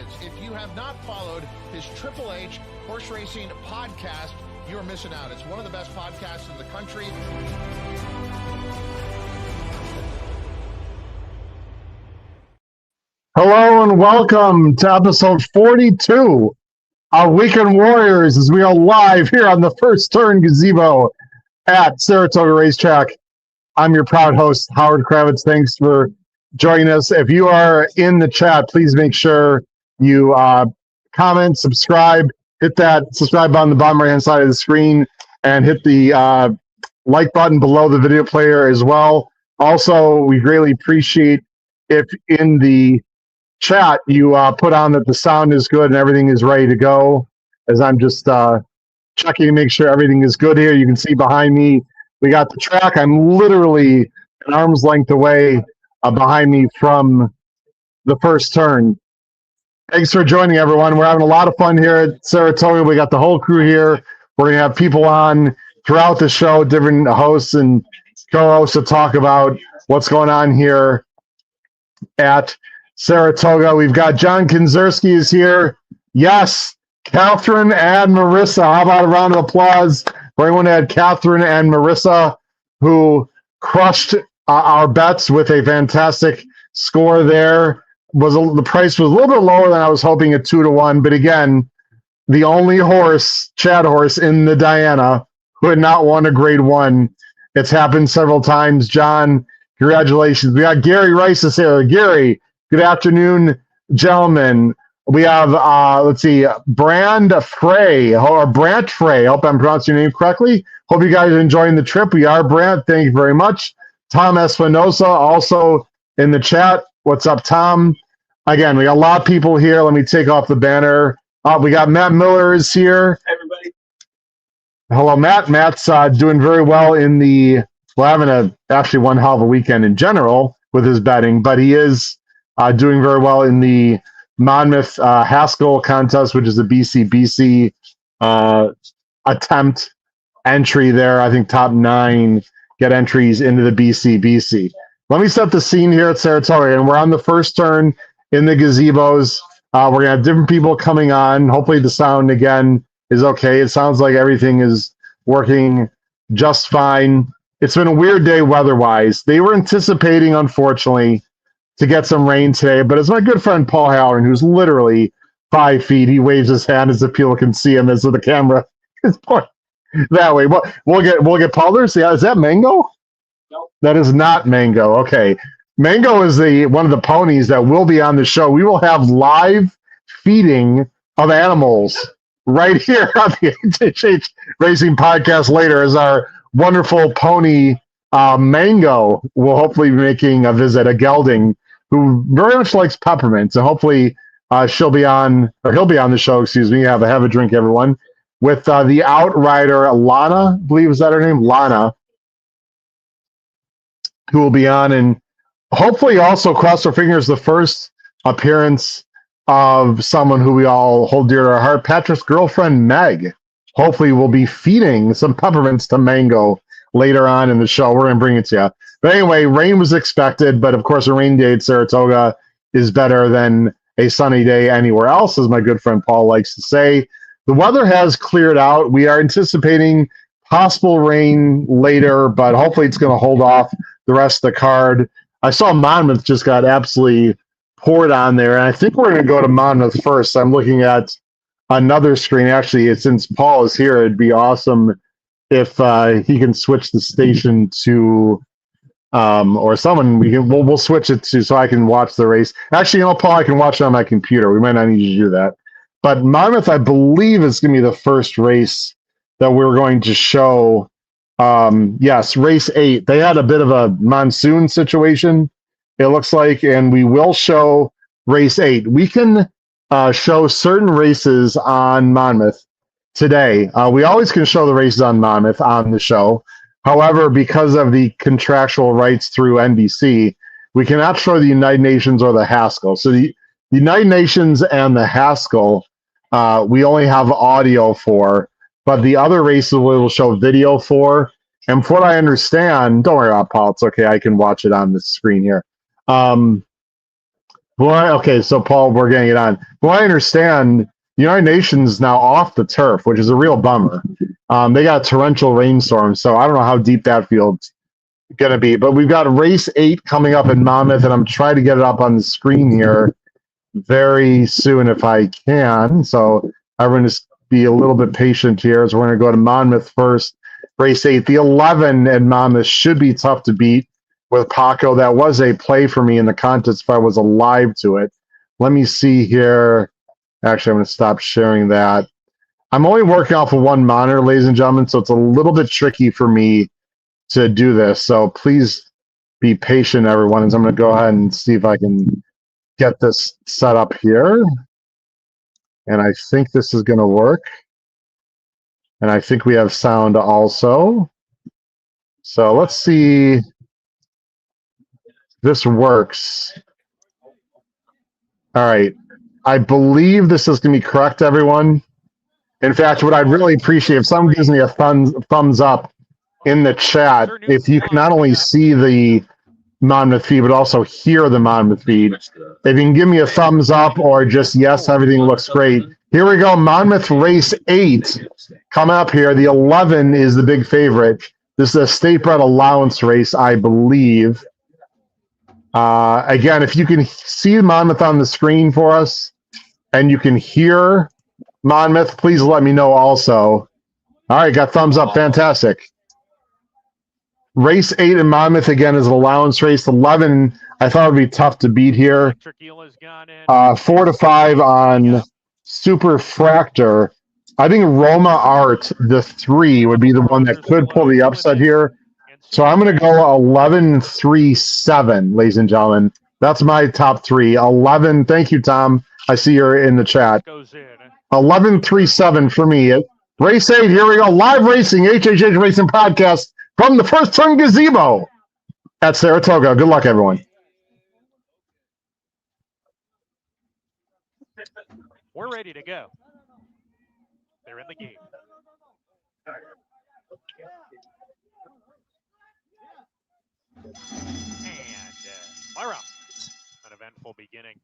is. If you have not followed his Triple H Horse Racing podcast, you're missing out. It's one of the best podcasts in the country. Hello and welcome to episode 42 of Weekend Warriors as we are live here on the First Turn Gazebo at Saratoga Racetrack. I'm your proud host, Howard Kravitz. Thanks for joining us. If you are in the chat, please make sure you comment, subscribe, hit that subscribe button on the bottom right-hand side of the screen, and hit the like button below the video player as well. Also, we greatly appreciate if in the chat you put on that the sound is good and everything is ready to go, as I'm just checking to make sure everything is good here. You can see behind me we got the track. I'm literally an arm's length away behind me from the first turn. Thanks for joining, everyone. We're having a lot of fun here at Saratoga. We got the whole crew here. We're going to have people on throughout the show, different hosts and co-hosts to talk about what's going on here at Saratoga. We've got John Kinzerski is here. Yes, Catherine and Marissa. How about a round of applause for everyone that had Catherine and Marissa, who crushed our bets with a fantastic score there. The price was a little bit lower than I was hoping at 2-1, but again, the only horse, Chad horse, in the Diana who had not won a grade 1. It's happened several times. John, congratulations. We got Gary Rice is here. Gary, good afternoon, gentlemen. We have, let's see, Brand Frey, or Brant Frey. I hope I'm pronouncing your name correctly. Hope you guys are enjoying the trip. We are, Brant. Thank you very much. Tom Espinosa also in the chat. What's up, Tom? Again, we got a lot of people here. Let me take off the banner. We got Matt Miller is here. Hey, everybody. Hello, Matt. Matt's doing very well in the, well, having actually one hell of a weekend in general with his betting, but he is doing very well in the Monmouth Haskell contest, which is the BC attempt entry there. I think top 9 get entries into the BC. Let me set the scene here at Saratoga, and we're on the first turn in the gazebos. We're going to have different people coming on. Hopefully the sound, again, is okay. It sounds like everything is working just fine. It's been a weird day weather-wise. They were anticipating, unfortunately, to get some rain today, but it's my good friend Paul Halloran, who's literally 5 feet. He waves his hand as if people can see him as the camera is pointing that way. We'll get Paul there. See, is that Mango? No. That is not Mango. Okay. Mango is one of the ponies that will be on the show. We will have live feeding of animals right here on the HHH Racing Podcast later, as our wonderful pony Mango will hopefully be making a visit, a gelding, who very much likes peppermint. So hopefully he'll be on the show, excuse me. Have a drink, everyone, with the outrider Lana, I believe, is that her name? Lana, who will be on, and hopefully also, cross our fingers, the first appearance of someone who we all hold dear to our heart, Patrick's girlfriend, Meg. Hopefully we'll be feeding some peppermints to Mango later on in the show. We're going to bring it to you. But anyway, rain was expected, but of course a rainy day at Saratoga is better than a sunny day anywhere else, as my good friend Paul likes to say. The weather has cleared out. We are anticipating possible rain later, but hopefully it's going to hold off the rest of the card. I saw Monmouth just got absolutely poured on there, and I think we're going to go to Monmouth first. I'm looking at another screen. Actually, since Paul is here, it'd be awesome if he can switch the station to, or someone, we'll switch it to so I can watch the race. Actually, Paul, I can watch it on my computer. We might not need you to do that. But Monmouth, I believe, is going to be the first race that we're going to show. Yes, race 8. They had a bit of a monsoon situation, it looks like, and we will show race 8. We can show certain races on Monmouth today. We always can show the races on Monmouth on the show. However, because of the contractual rights through NBC, we cannot show the United Nations or the Haskell. So the United Nations and the Haskell, we only have audio for, but the other races we will show video for. And from what I understand, don't worry about Paul, it's okay, I can watch it on the screen here. Well, okay, so Paul, we're getting it on. Well, I understand the United Nations now off the turf, which is a real bummer. They got torrential rainstorms, so I don't know how deep that field's going to be. But we've got race 8 coming up in Monmouth, and I'm trying to get it up on the screen here very soon if I can. So everyone just be a little bit patient here. So we're going to go to Monmouth first. Race 8. The 11 at Monmouth should be tough to beat with Paco. That was a play for me in the contest if I was alive to it. Let me see here. Actually, I'm going to stop sharing that. I'm only working off of one monitor, ladies and gentlemen, so it's a little bit tricky for me to do this. So please be patient, everyone, as I'm going to go ahead and see if I can get this set up here. And I think this is going to work. And I think we have sound also. So let's see if this works. All right. I believe this is going to be correct, everyone. In fact, what I'd really appreciate if someone gives me a thumbs up in the chat, if you can not only see the Monmouth feed, but also hear the Monmouth feed. If you can give me a thumbs up or just yes, everything looks great. Here we go, Monmouth race 8 coming up here. The 11 is the big favorite. This is a state bred allowance race, I believe. Again, if you can see Monmouth on the screen for us and you can hear Monmouth, please let me know also. All right, got thumbs up. Fantastic. Race 8 in Monmouth, again, is an allowance race. 11, I thought would be tough to beat here. 4 to 5 on Super Fractor. I think Roma Art, the 3, would be the one that could pull the upset here. So I'm going to go 11-3-7, ladies and gentlemen. That's my top 3. 11, thank you, Tom. I see you're in the chat. 11-3-7 for me. Race 8, here we go. Live racing, HHH Racing Podcast from the First Turn Gazebo at Saratoga. Good luck, everyone. We're ready to go. They're in the game. And NYRA, an eventful beginning.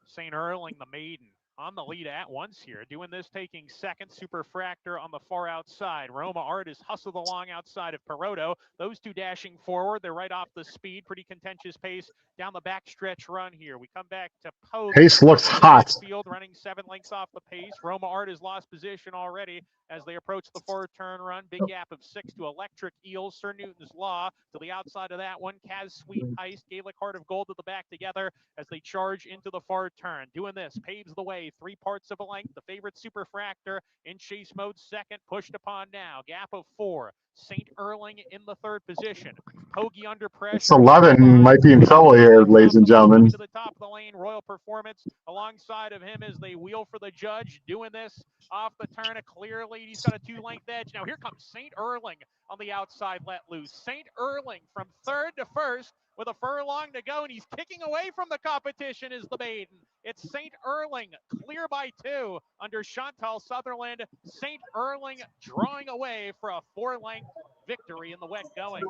St. Erling, the maiden, on the lead at once here. Doing this, taking second. Super Fractor on the far outside. Roma Art is hustled along outside of Peroto. Those two dashing forward. They're right off the speed. Pretty contentious pace down the backstretch run here. We come back to Pogue. Pace looks hot. Field running 7 lengths off the pace. Roma Art has lost position already as they approach the 4-turn run. Big gap of 6 to Electric Eels. Sir Newton's Law to the outside of that one. Kaz Sweet Heist. Gaelic Heart of Gold to the back together as they charge into the far turn. Doing this, paves the way. 3 parts of a length. The favorite Super Fractor in chase mode second. Pushed upon now. Gap of 4. St. Erling in the 3rd position. Pogie under pressure. It's 11 might be in trouble here, ladies and gentlemen. To the top of the lane, Royal Performance alongside of him as they wheel for the judge. Doing this off the turn, a clear lead. He's got a 2-length edge. Now here comes St. Erling on the outside let loose. St. Erling from 3rd to 1st with a furlong to go, and he's kicking away from the competition is the maiden. It's St. Erling, clear by 2 under Chantal Sutherland. St. Erling drawing away for a 4-length victory in the wet going.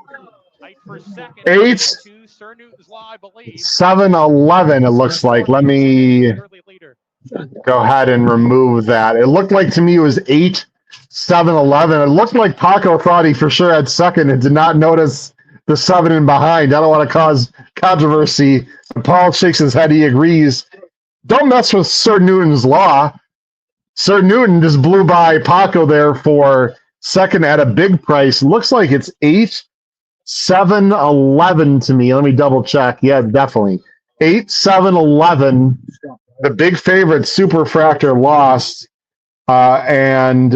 Tight for second. 8, Sir Newton's Law, I believe. 7-11, it looks like. Let me go ahead and remove that. It looked like to me it was 8-7-11. It looked like Paco thought he for sure had second and did not notice the 7 in behind. I don't want to cause controversy. Paul shakes his head. He agrees. Don't mess with Sir Newton's Law. Sir Newton just blew by Paco there for second at a big price. Looks like it's 8-7-11 to me. Let me double check. Yeah, definitely. 8-7-11. The big favorite, Super Fractor, lost. And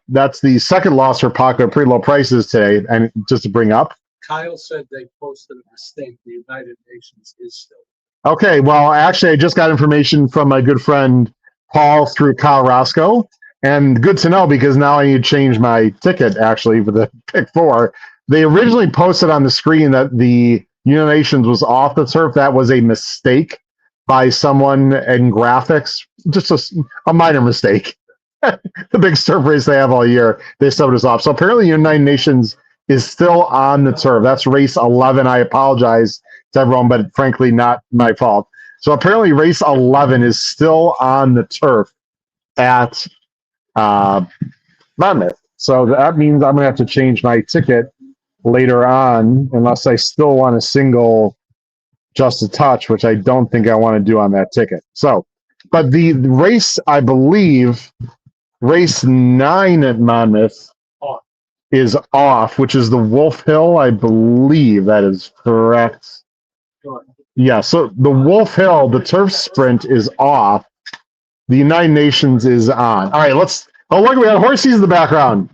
that's the second loss for Paco at pretty low prices today. And just to bring up. Kyle said they posted a mistake. The United Nations is still. Okay, well, actually, I just got information from my good friend Paul through Kyle Roscoe, and good to know because now I need to change my ticket, actually, for the pick 4. They originally posted on the screen that the United Nations was off the turf. That was a mistake by someone in graphics, just a minor mistake. The big turf race they have all year, they subbed us off. So apparently United Nations is still on the turf. That's race 11. I apologize to everyone, but frankly, not my fault. So apparently race 11 is still on the turf at Monmouth. So that means I'm going to have to change my ticket later on, unless I still want a single just a touch, which I don't think I want to do on that ticket. So, but the race, I believe, race 9 at Monmouth is off, which is the Wolf Hill. I believe that is correct. Yeah, so the Wolf Hill, the turf sprint is off. The United Nations is on. All right, look, we got horses in the background.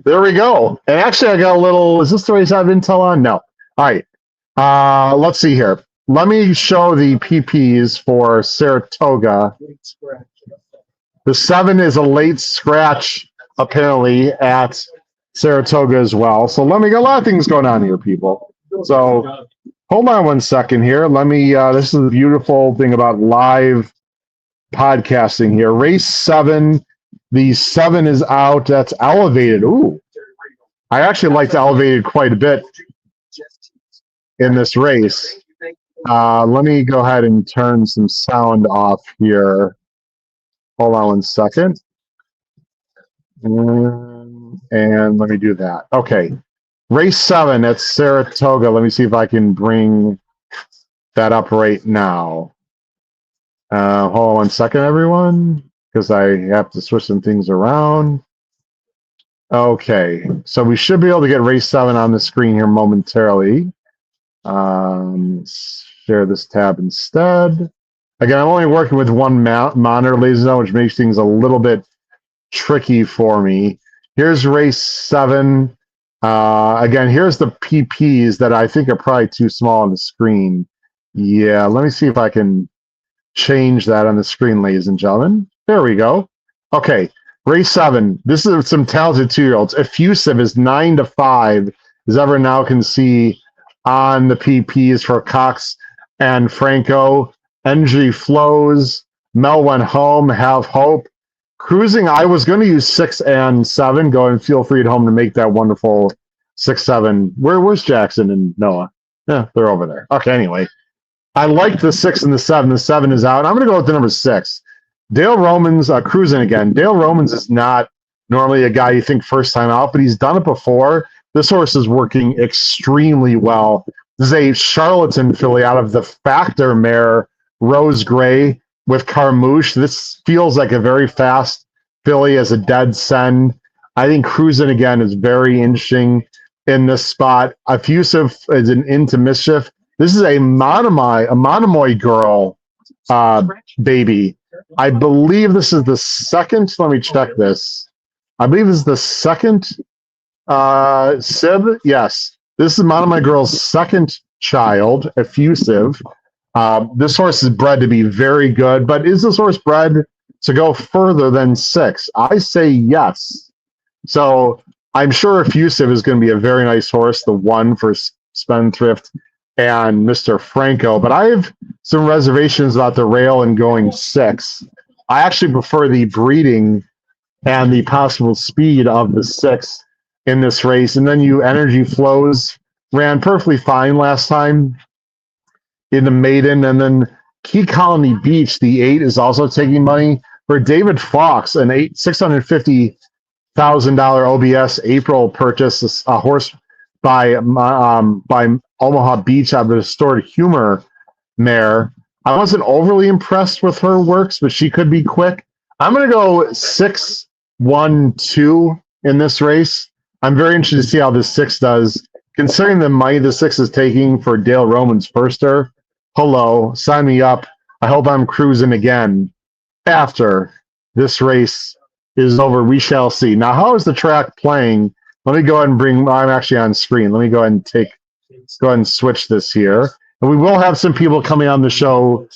There we go. And actually, I got a little, is this the race I have intel on? No. All right. Let's see here. Let me show the PPs for Saratoga. The 7 is a late scratch, apparently, at Saratoga as well. So let me get a lot of things going on here, people. So hold on one second here. Let me, this is the beautiful thing about live podcasting here. Race 7. The 7 is out. That's elevated. Ooh. I actually liked elevated quite a bit in this race. Let me go ahead and turn some sound off here. Hold on one second. And let me do that. Okay. Race 7 at Saratoga. Let me see if I can bring that up right now. Hold on one second, everyone, because I have to switch some things around. Okay, so we should be able to get race 7 on the screen here momentarily. Share this tab instead. Again, I'm only working with one monitor, ladies and gentlemen, which makes things a little bit tricky for me. Here's race 7. Again, here's the PPs that I think are probably too small on the screen. Yeah, let me see if I can change that on the screen, ladies and gentlemen. There we go. Okay, race 7. This is some talented 2-year-olds. Effusive is 9-5, as everyone now can see on the PPs for Cox and Franco. Energy flows. Mel went home. Have hope. Cruising, I was going to use 6 and 7. Go and feel free at home to make that wonderful 6-7. Where's Jackson and Noah? Yeah, they're over there. Okay, anyway. I like the 6 and the 7. The 7 is out. I'm going to go with the number 6. Dale Romans, cruising again. Dale Romans is not normally a guy you think first time out, but he's done it before. This horse is working extremely well. This is a charlatan filly out of the Factor mare, Rose Gray, with Carmouche. This feels like a very fast filly as a dead send. I think cruising again is very interesting in this spot. Effusive is an into mischief. This is a Monomoy girl baby. I believe this is the second. Let me check this. I believe this is the second Sib. Yes, this is Monomoy girl's second child, Effusive. This horse is bred to be very good, but is this horse bred to go further than 6? I say yes. So I'm sure Effusive is going to be a very nice horse, the 1 for Spendthrift and Mr. Franco, but I have some reservations about the rail and going 6. I actually prefer the breeding and the possible speed of the 6 in this race. And then Energy Flows ran perfectly fine last time in the maiden. And then Key Colony Beach, the 8, is also taking money for David Fox, an $650,000 OBS April purchase, a horse by Omaha Beach out of the Restored Humor mare. I wasn't overly impressed with her works, but she could be quick. I'm going to go 6-1-2 in this race. I'm very interested to see how this 6 does, considering the money the 6 is taking for Dale Roman's firster. Hello, sign me up. I hope I'm cruising again after this race is over. We shall see. Now, how is the track playing? Let me go ahead and I'm actually on screen. Let me go ahead and go ahead and switch this here. And we will have some people coming on the show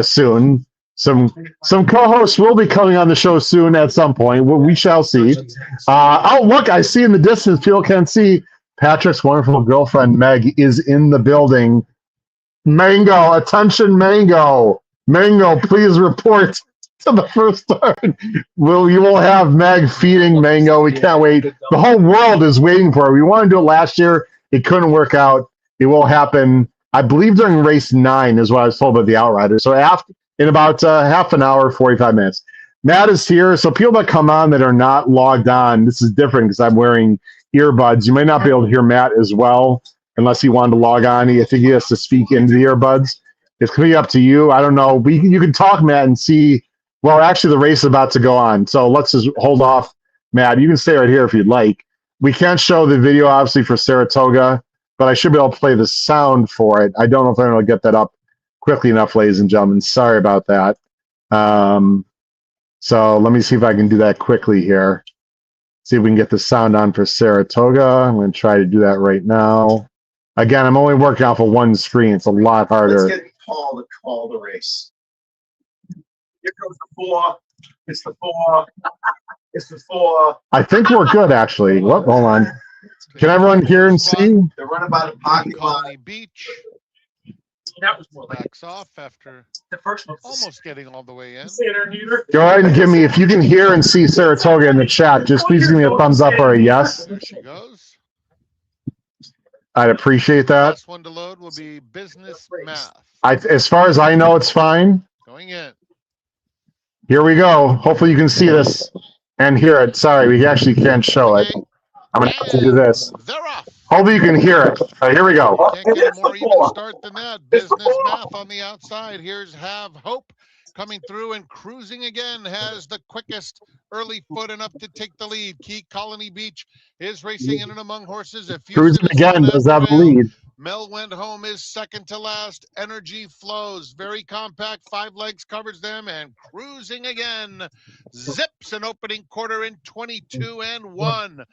soon. Some co-hosts will be coming on the show soon at some point. We shall see. Oh, look, I see in the distance, people can see Patrick's wonderful girlfriend, Meg, is in the building. Mango, attention, Mango. Mango, please report to the first turn. You will have Meg feeding Mango. We can't wait. The whole world is waiting for her. We wanted to do it last year. It couldn't work out. It will happen I believe during race 9 is what I was told by the Outrider. So in about half an hour, 45 minutes. Matt is here. So people that come on that are not logged on, this is different because I'm wearing earbuds. You might not be able to hear Matt as well unless he wanted to log on. I think he has to speak into the earbuds. It's going to be up to you. I don't know. You can talk, Matt, and see. Well, actually, the race is about to go on. So let's just hold off, Matt. You can stay right here if you'd like. We can't show the video, obviously, for Saratoga, but I should be able to play the sound for it. I don't know if I'm going to get that up quickly enough, ladies and gentlemen. Sorry about that. So let me see if I can do that quickly here. See if we can get the sound on for Saratoga. I'm going to try to do that right now. Again, I'm only working off of one screen. It's a lot harder. Let's get Paul to call the race. Here comes the 4. It's the 4. It's the 4. I think we're good, actually. Whoop, hold on. Can everyone hear and see? They're running by the parking lot. Colony Beach That was more like backs off after the first one. almost getting all the way in. Go ahead and give me, if you can hear and see Saratoga in the chat, just please give me a thumbs up or a yes. There she goes. I'd appreciate that. Last one to load will be Business Math. As far as I know, it's fine. Going in. Here we go. Hopefully you can see this and hear it. Sorry, we actually can't show it. I'm going to have to do this. They're off. Hopefully you can hear it. All right, here we go. Can't get a more even start than that. Business Math on the outside. Here's Have Hope coming through and cruising again. Has the quickest early foot enough to take the lead. Key Colony Beach is racing in and among horses. Cruising again does have the lead. Mel Went Home is second to last. Energy Flows, very compact, 5 legs covers them, and cruising again. Zips an opening quarter in 22 and 1.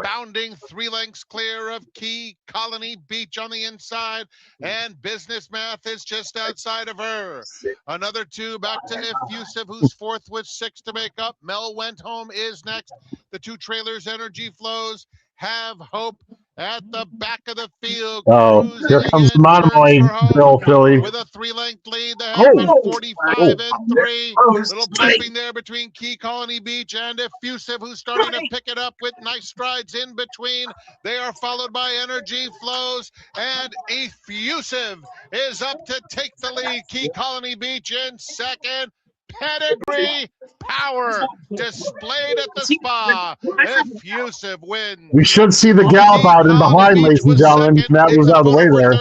Bounding 3 lengths clear of Key Colony Beach on the inside, and Business Math is just outside of her. Another 2 back to Effusive, who's 4th with 6 to make up. Mel Went Home is next. The 2 trailers, Energy Flows, Have Hope at the back of the field. Oh, here comes Monomoy Bill Philly. With a 3-length lead, they have been 45 and 3. Little bumping there between Key Colony Beach and Effusive, who's starting to pick it up with nice strides in between. They are followed by Energy Flows, and Effusive is up to take the lead. Key Colony Beach in second. Pedigree power displayed at the spa. Effusive wins. We should see the gallop out in behind, ladies and gentlemen. Matt was out of the way there.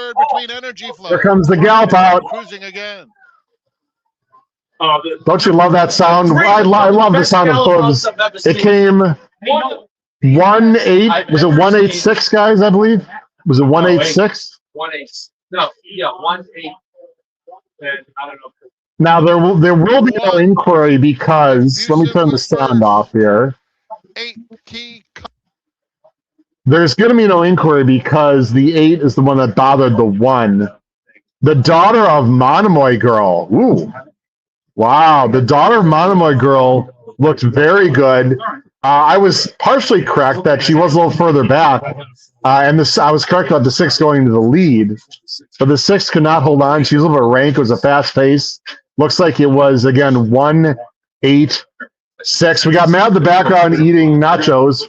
Here comes the gallop out. Cruising again. Don't you love that sound? I love the sound of hooves. It came 1-8. Was it 186, guys? I believe. Was it 186? 1-8. No, yeah, 1-8. And I don't know. Now there will be no inquiry because let me turn the sound off here. 8 Key. There's going to be no inquiry because the 8 is the one that bothered the 1. The daughter of Monomoy Girl. Ooh, wow! The daughter of Monomoy Girl looked very good. I was partially correct that she was a little further back, and I was correct about the 6 going to the lead, but the 6 could not hold on. She was a little bit rank. It was a fast pace. Looks like it was, again, 1-8-6. We got Matt in the background eating nachos.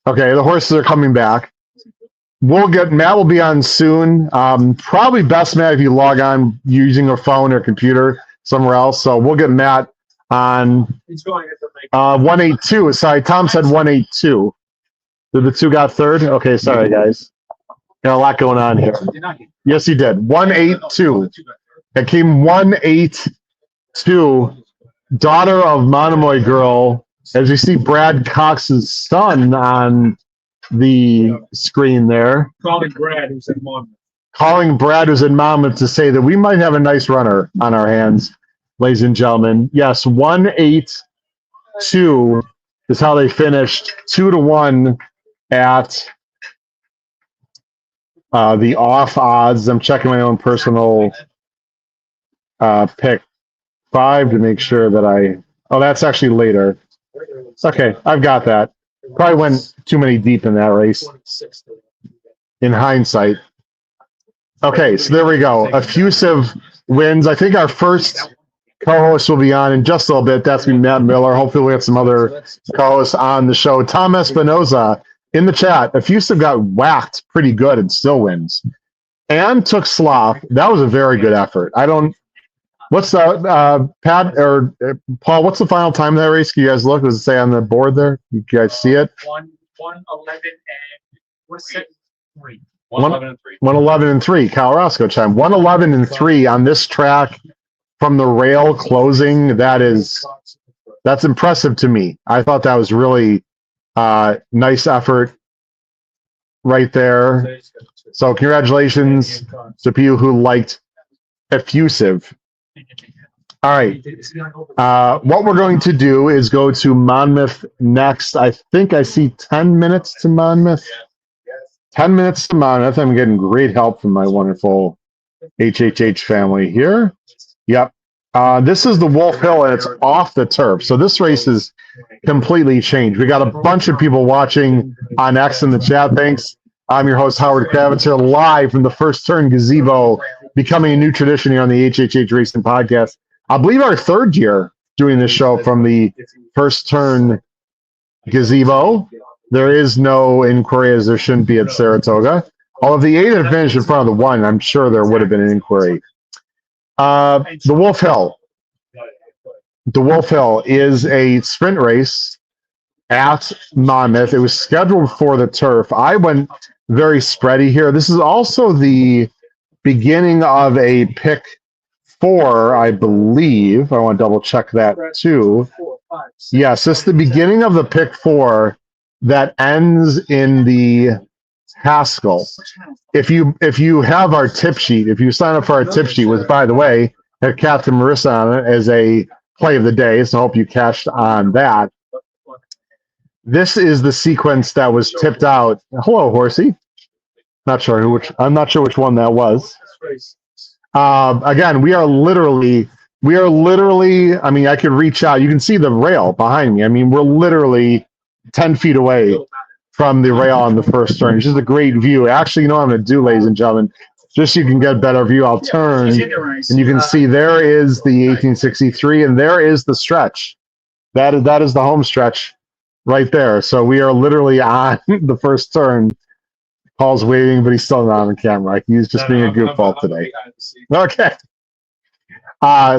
Okay, the horses are coming back. Matt will be on soon. Probably best, Matt, if you log on using a phone or computer somewhere else. So we'll get Matt on 182. Sorry, Tom said 182. Did the 2 got third? Okay, sorry, guys. Got a lot going on here. Yes, he did. 182. It came 182. Daughter of Monomoy Girl. As you see, Brad Cox's son on the screen there. Calling Brad, who's in Monmouth. Calling Brad, who's in Monmouth, to say that we might have a nice runner on our hands, ladies and gentlemen. Yes, 182 is how they finished. 2-1 at the off odds. I'm checking my own personal pick 5 to make sure that oh, that's actually later. Okay, I've got that. Probably went too many deep in that race in hindsight. Okay, so there we go. Effusive wins. I think our first co-host will be on in just a little bit. That's me, Matt Miller. Hopefully we have some other co-hosts on the show. Tom Espinoza in the chat. Effusive got whacked pretty good and still wins. and took slop. That was a very good effort. What's the Pat or Paul? What's the final time of that race? Can you guys look? Does it say on the board there? You guys see it? 1:11 and what's it? 3. 1:11 and 3. 1:11 and 3. Kyle Roscoe time. 1:11 and 3 on this track from the rail closing. That's impressive to me. I thought that was really nice effort right there. So congratulations to people who liked effusive. All right. What we're going to do is go to Monmouth next. I think I see 10 minutes to Monmouth. 10 minutes to Monmouth. I'm getting great help from my wonderful HHH family here. Yep. This is the Wolf Hill, and it's off the turf. So this race is completely changed. We got a bunch of people watching on X in the chat. Thanks. I'm your host, Howard Kravitz, here live from the First Turn Gazebo, becoming a new tradition here on the HHH Racing Podcast. I believe our third year doing this show from the First Turn Gazebo. There is no inquiry, as there shouldn't be at Saratoga. Although if the 8 had finished in front of the 1, I'm sure there would have been an inquiry. The Wolf Hill. The Wolf Hill is a sprint race at Monmouth. It was scheduled for the turf. I went very spready here. This is also the beginning of a pick 4, I believe. I want to double check that too. Yes, it's the beginning of the pick 4 that ends in the Haskell. If you have our tip sheet, if you sign up for our tip sheet, which by the way had Captain Marissa on it as a play of the day, so I hope you cashed on that. This is the sequence that was tipped out. Hello, Horsey. I'm not sure which one that was. Again, we are literally. I mean, I could reach out. You can see the rail behind me. I mean, we're literally 10 feet away from the rail on the first turn. It's just a great view. Actually, you know what I'm going to do, ladies and gentlemen? Just so you can get a better view, I'll turn, and you can see there is the 1863, and there is the stretch. That is the home stretch right there. So we are literally on the first turn. Paul's waving, but he's still not on the camera. He's just being a goofball today. Okay.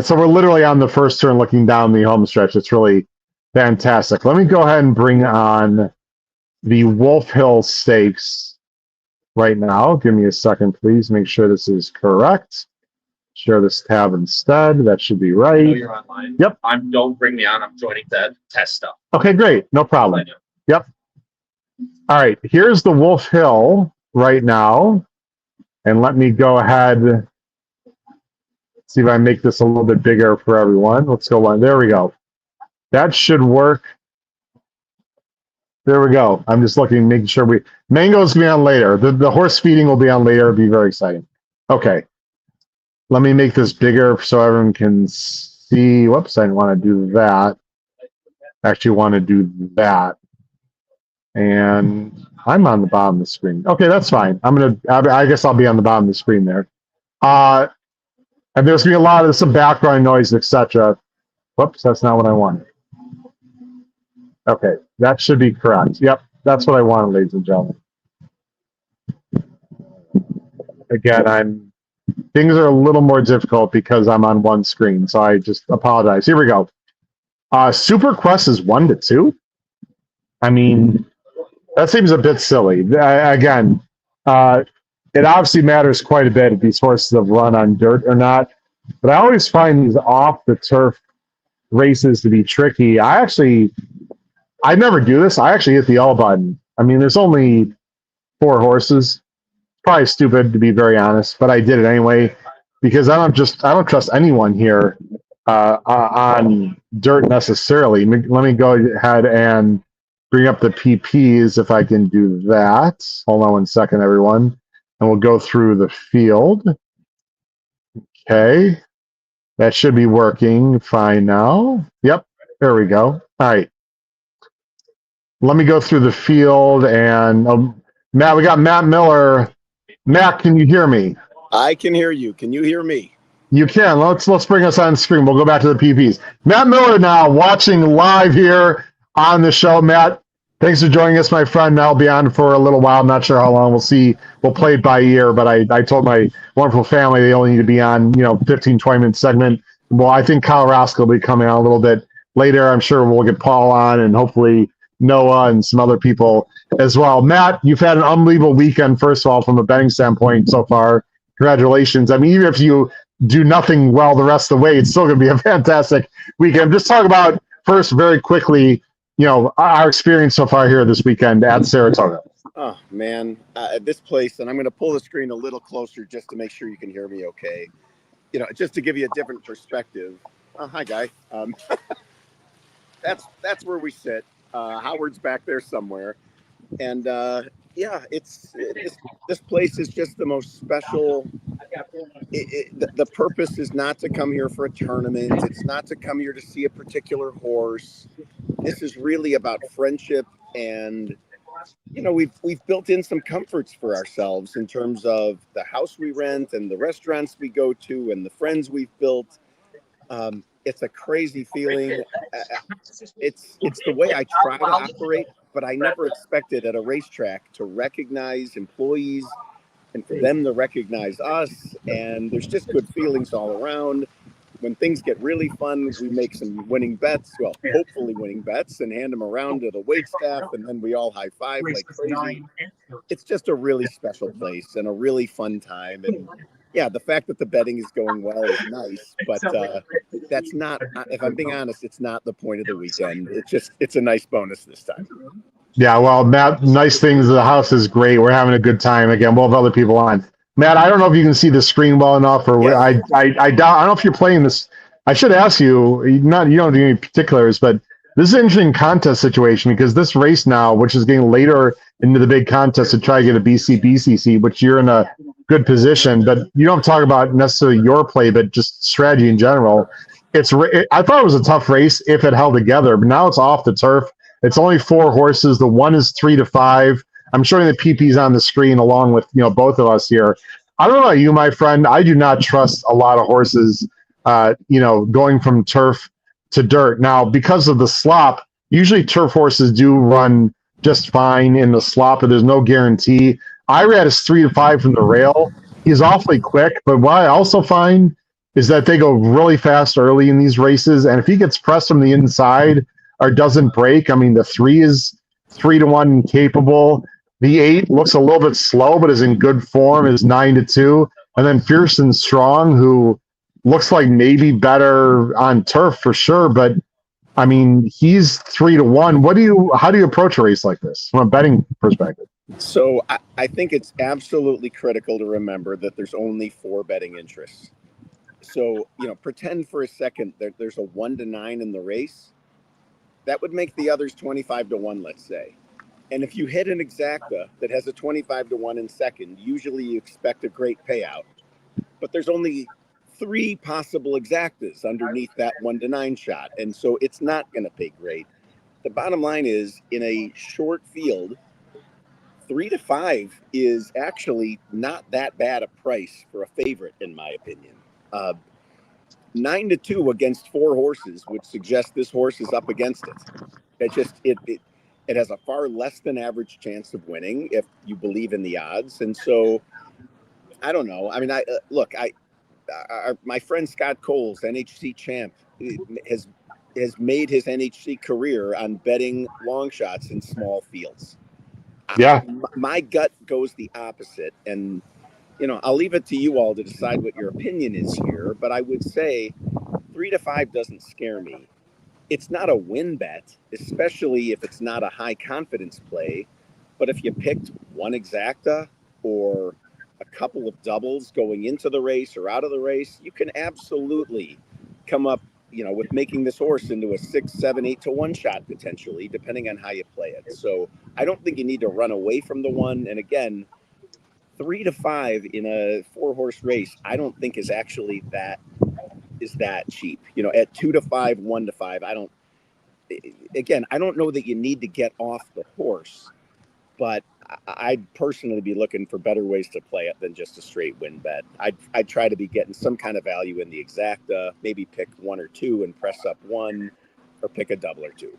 So we're literally on the first turn looking down the home stretch. It's really fantastic. Let me go ahead and bring on the Wolf Hill Stakes right now. Give me a second, please. Make sure this is correct. Share this tab instead. That should be right. I know you're online. Yep. Don't bring me on. I'm joining the test stuff. Okay, great. No problem. Yep. All right. Here's the Wolf Hill right now. And let me go ahead. See if I make this a little bit bigger for everyone. Let's go on. There we go. That should work. There we go. I'm just looking, making sure Mango's going to be on later. The horse feeding will be on later. It'll be very exciting. Okay. Let me make this bigger so everyone can see. Whoops, I didn't want to do that. I actually want to do that. And I'm on the bottom of the screen. Okay, that's fine. I guess I'll be on the bottom of the screen there. And there's going to be a lot of some background noise, etc. Whoops, that's not what I wanted. Okay, that should be correct. Yep, that's what I wanted, ladies and gentlemen. Again, things are a little more difficult because I'm on one screen, so I just apologize. Here we go. Super Quest is 1-2. I mean, that seems a bit silly. Again, it obviously matters quite a bit if these horses have run on dirt or not, but I always find these off-the-turf races to be tricky. I never do this. I actually hit the L button. I mean, there's only 4 horses. Probably stupid, to be very honest, but I did it anyway because I don't trust anyone here on dirt necessarily. Let me go ahead and bring up the PPs if I can do that. Hold on one second, everyone, and we'll go through the field. Okay, that should be working fine now. Yep, there we go. All right. Let me go through the field and Matt, we got Matt Miller. Matt, can you hear me? I can hear you. Can you hear me? You can. Let's bring us on screen. We'll go back to the PPs. Matt Miller now watching live here on the show. Matt, Thanks for joining us, my friend. I'll be on for a little while. I'm not sure how long. We'll see. We'll play it by ear, but I told my wonderful family they only need to be on, 15, 20-minute segment. Well, I think Kyle Rask will be coming on a little bit later. I'm sure we'll get Paul on and hopefully Noah and some other people as well. Matt, you've had an unbelievable weekend, first of all, from a betting standpoint so far. Congratulations. I mean, even if you do nothing well the rest of the way, it's still going to be a fantastic weekend. Just talk about first very quickly, our experience so far here this weekend at Saratoga. Oh, man, this place, and I'm going to pull the screen a little closer just to make sure you can hear me okay. Just to give you a different perspective. Oh, hi, Guy. That's where we sit. Howard's back there somewhere. And, this place is just the most special. The purpose is not to come here for a tournament. It's not to come here to see a particular horse. This is really about friendship, and we've built in some comforts for ourselves in terms of the house we rent and the restaurants we go to and the friends we've built. It's a crazy feeling. It's the way I try to operate, but I never expected at a racetrack to recognize employees and for them to recognize us. And there's just good feelings all around. When things get really fun, we make some winning bets, hopefully winning bets, and hand them around to the wait staff, and then we all high five like crazy. It's just a really special place and a really fun time. And yeah, the fact that the betting is going well is nice, but that's not, if I'm being honest, it's not the point of the weekend. It's a nice bonus this time. Yeah, well, Matt, nice things. The house is great. We're having a good time. Again, we'll have other people on. Matt, I don't know if you can see the screen well enough, or yes. I doubt. I don't know if you're playing this. I should ask you. You don't do any particulars, but this is an interesting contest situation because this race now, which is getting later into the big contest to try to get a BCC, which you're in a good position, but you don't talk about necessarily your play, but just strategy in general. I thought it was a tough race if it held together, but now it's off the turf. It's only 4 horses. The one is 3 to 5. I'm showing the PPs on the screen along with both of us here. I don't know about you, my friend. I do not trust a lot of horses, going from turf to dirt. Now, because of the slop, usually turf horses do run just fine in the slop, but there's no guarantee. Irad is 3 to 5 from the rail. He's awfully quick, but what I also find is that they go really fast early in these races, and if he gets pressed from the inside or doesn't break, I mean, the 3 is 3 to 1 capable. The 8 looks a little bit slow, but is in good form, is 9 to 2. And then Fierce and Strong, who looks like maybe better on turf for sure, but I mean, he's 3 to 1. How do you approach a race like this from a betting perspective? So I think it's absolutely critical to remember that there's only 4 betting interests. So, pretend for a second that there's a 1 to 9 in the race. That would make the others 25 to 1, let's say. And if you hit an exacta that has a 25 to 1 in second, usually you expect a great payout. But there's only 3 possible exactas underneath that 1 to 9 shot. And so it's not going to pay great. The bottom line is, in a short field, 3 to 5 is actually not that bad a price for a favorite, in my opinion. 9 to 2 against 4 horses would suggest this horse is up against it. It has a far less than average chance of winning if you believe in the odds. And so I don't know. I mean, my friend Scott Coles, NHC champ, has made his NHC career on betting long shots in small fields. Yeah. My gut goes the opposite. And, I'll leave it to you all to decide what your opinion is here. But I would say 3 to 5 doesn't scare me. It's not a win bet, especially if it's not a high confidence play. But if you picked one exacta or a couple of doubles going into the race or out of the race, you can absolutely come up, with making this horse into a 6, 7, 8 to 1 shot potentially, depending on how you play it. So I don't think you need to run away from the 1. And again, 3 to 5 in a 4-horse race, I don't think is actually that cheap. At 2 to 5, 1 to 5, I don't know that you need to get off the horse, but I'd personally be looking for better ways to play it than just a straight win bet. I'd try to be getting some kind of value in the exacta, maybe pick 1 or 2 and press up 1, or pick a double or 2.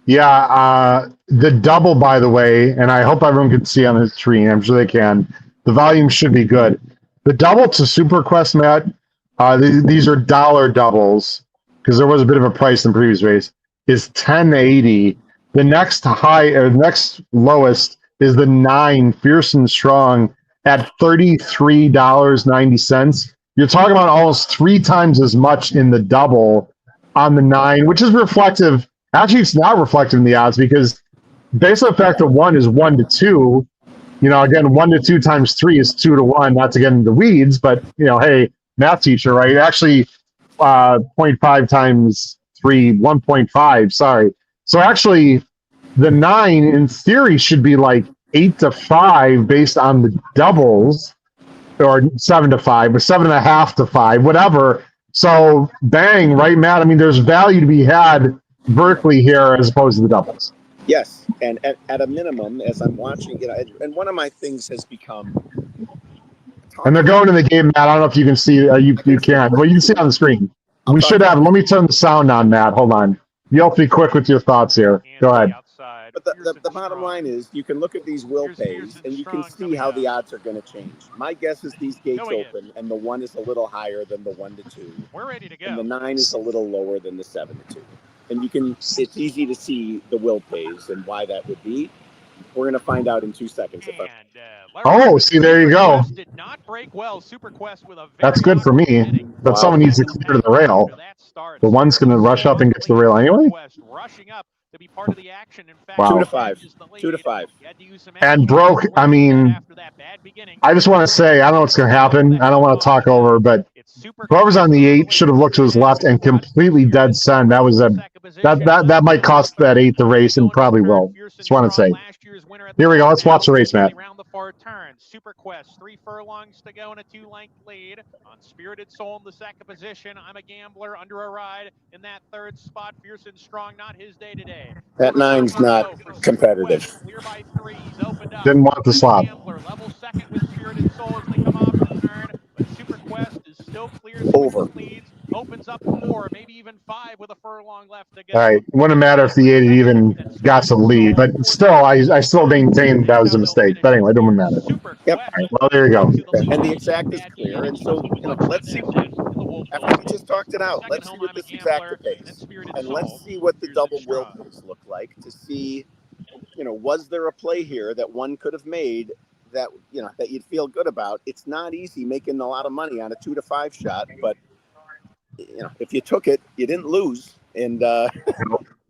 Yeah, the double, by the way, and I hope everyone can see on the screen. I'm sure they can. The volume should be good. The double to Super Quest, Matt, these are dollar doubles because there was a bit of a price in the previous race, is 1080. The next next lowest is the 9 Fierce and Strong at $33.90. You're talking about almost 3 times as much in the double on the 9, which is reflective. Actually, it's not reflective in the odds because based on the fact that 1 is 1 to 2, again, 1 to 2 times 3 is 2 to 1, not to get into the weeds, but, hey, math teacher, right? Actually, 0.5 times 3, 1.5, sorry. So actually, the 9, in theory, should be like 8 to 5 based on the doubles, or 7 to 5, or 7.5 to 5, whatever. So, bang, right, Matt? I mean, there's value to be had vertically here as opposed to the doubles. Yes, and at a minimum, as I'm watching, and one of my things has become. And they're going in the game, Matt. I don't know if you can see. You can. Well, you can see it on the screen. We should have. Let me turn the sound on, Matt. Hold on. You have to be quick with your thoughts here. Go ahead. But the bottom line is, you can look at these will pays, and you can see how the odds are going to change. My guess is these gates open, and the 1 is a little higher than the 1 to 2. We're ready to go. And the 9 is a little lower than the 7 to 2. And it's easy to see the will pays and why that would be. We're going to find out in 2 seconds. See, there you go. Did not break well. Super Quest with a That's good for me, but someone needs to clear to the rail. The 1's going to rush up and get to the rail anyway. Rushing up to be part of the action. In fact, wow. 2 to 5. 2 to 5. And broke. I mean, I just want to say, I don't know what's going to happen. I don't want to talk over, but whoever's on the 8 should have looked to his left and completely dead center. That was that might cost that 8 the race, and probably will. Just want to say. Here we go. Let's watch the race, Matt. Around the far turn. Super Quest, 3 furlongs to go and a 2-length lead. On Spirited Soul in the second position. I'm a Gambler under a ride in that 3rd spot. Fierce and Strong, not his day today. That 9's not competitive. Clear by 3. He's opened up. Didn't want the slot. Gambler level second with Spirited Soul as they come off the turn. But Super Quest is still clear. Over. Leads, opens up 4, maybe even 5 with a furlong left to go. All right. It wouldn't matter if the 8 had even got some lead, but still, I still maintain that was a mistake. But anyway, it doesn't matter. Yep. Right, well, there you go. And the exact is clear. And so, let's see. After we just talked it out, let's see what this exact pays. And let's see what the double will pays look like to see, was there a play here that one could have made that, that you'd feel good about. It's not easy making a lot of money on a 2 to 5 shot, but if you took it, you didn't lose. And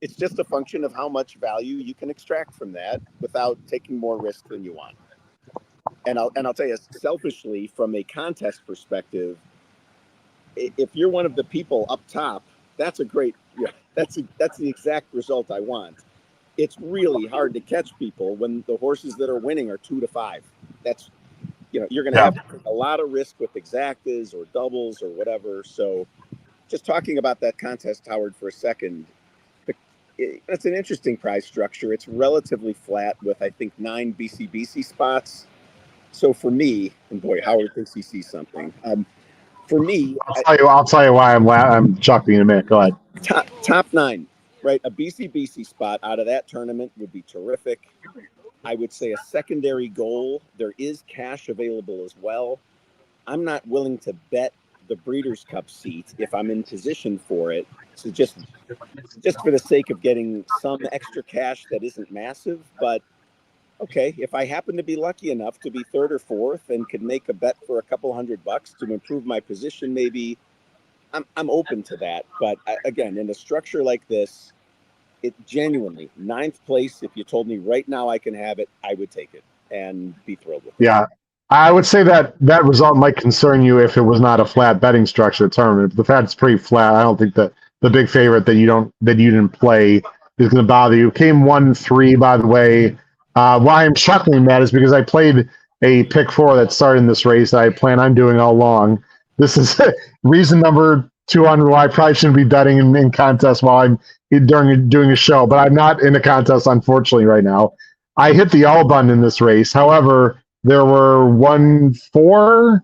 it's just a function of how much value you can extract from that without taking more risk than you want. And I'll tell you, selfishly, from a contest perspective, if you're one of the people up top, that's a great, that's the exact result I want. It's really hard to catch people when the horses that are winning are 2 to 5. That's, you're going to have to take a lot of risk with exactas or doubles or whatever. So just talking about that contest, Howard, for a second, it's an interesting prize structure. It's relatively flat with, I think, 9 BCBC spots. So for me, and boy, Howard thinks he sees something. For me, I'll tell you why I'm chuckling in a minute. Go ahead. Top 9, right? A BCBC spot out of that tournament would be terrific. I would say a secondary goal. There is cash available as well. I'm not willing to bet the Breeders' Cup seat if I'm in position for it. So just for the sake of getting some extra cash that isn't massive, but okay, if I happen to be lucky enough to be 3rd or 4th and could make a bet for a couple $100 to improve my position, maybe I'm open to that. But again, in a structure like this, it genuinely 9th place. If you told me right now I can have it, I would take it and be thrilled with it. Yeah, I would say that result might concern you if it was not a flat betting structure tournament. The fact it's pretty flat, I don't think the big favorite that you didn't play is going to bother you. Came 1-3, by the way. Why I'm chuckling that is because I played a pick 4 that started in this race that I plan on doing all along. This is reason number 200 why I probably shouldn't be betting in contests while I'm doing a show, but I'm not in a contest, unfortunately, right now. I hit the all button in this race. However, there were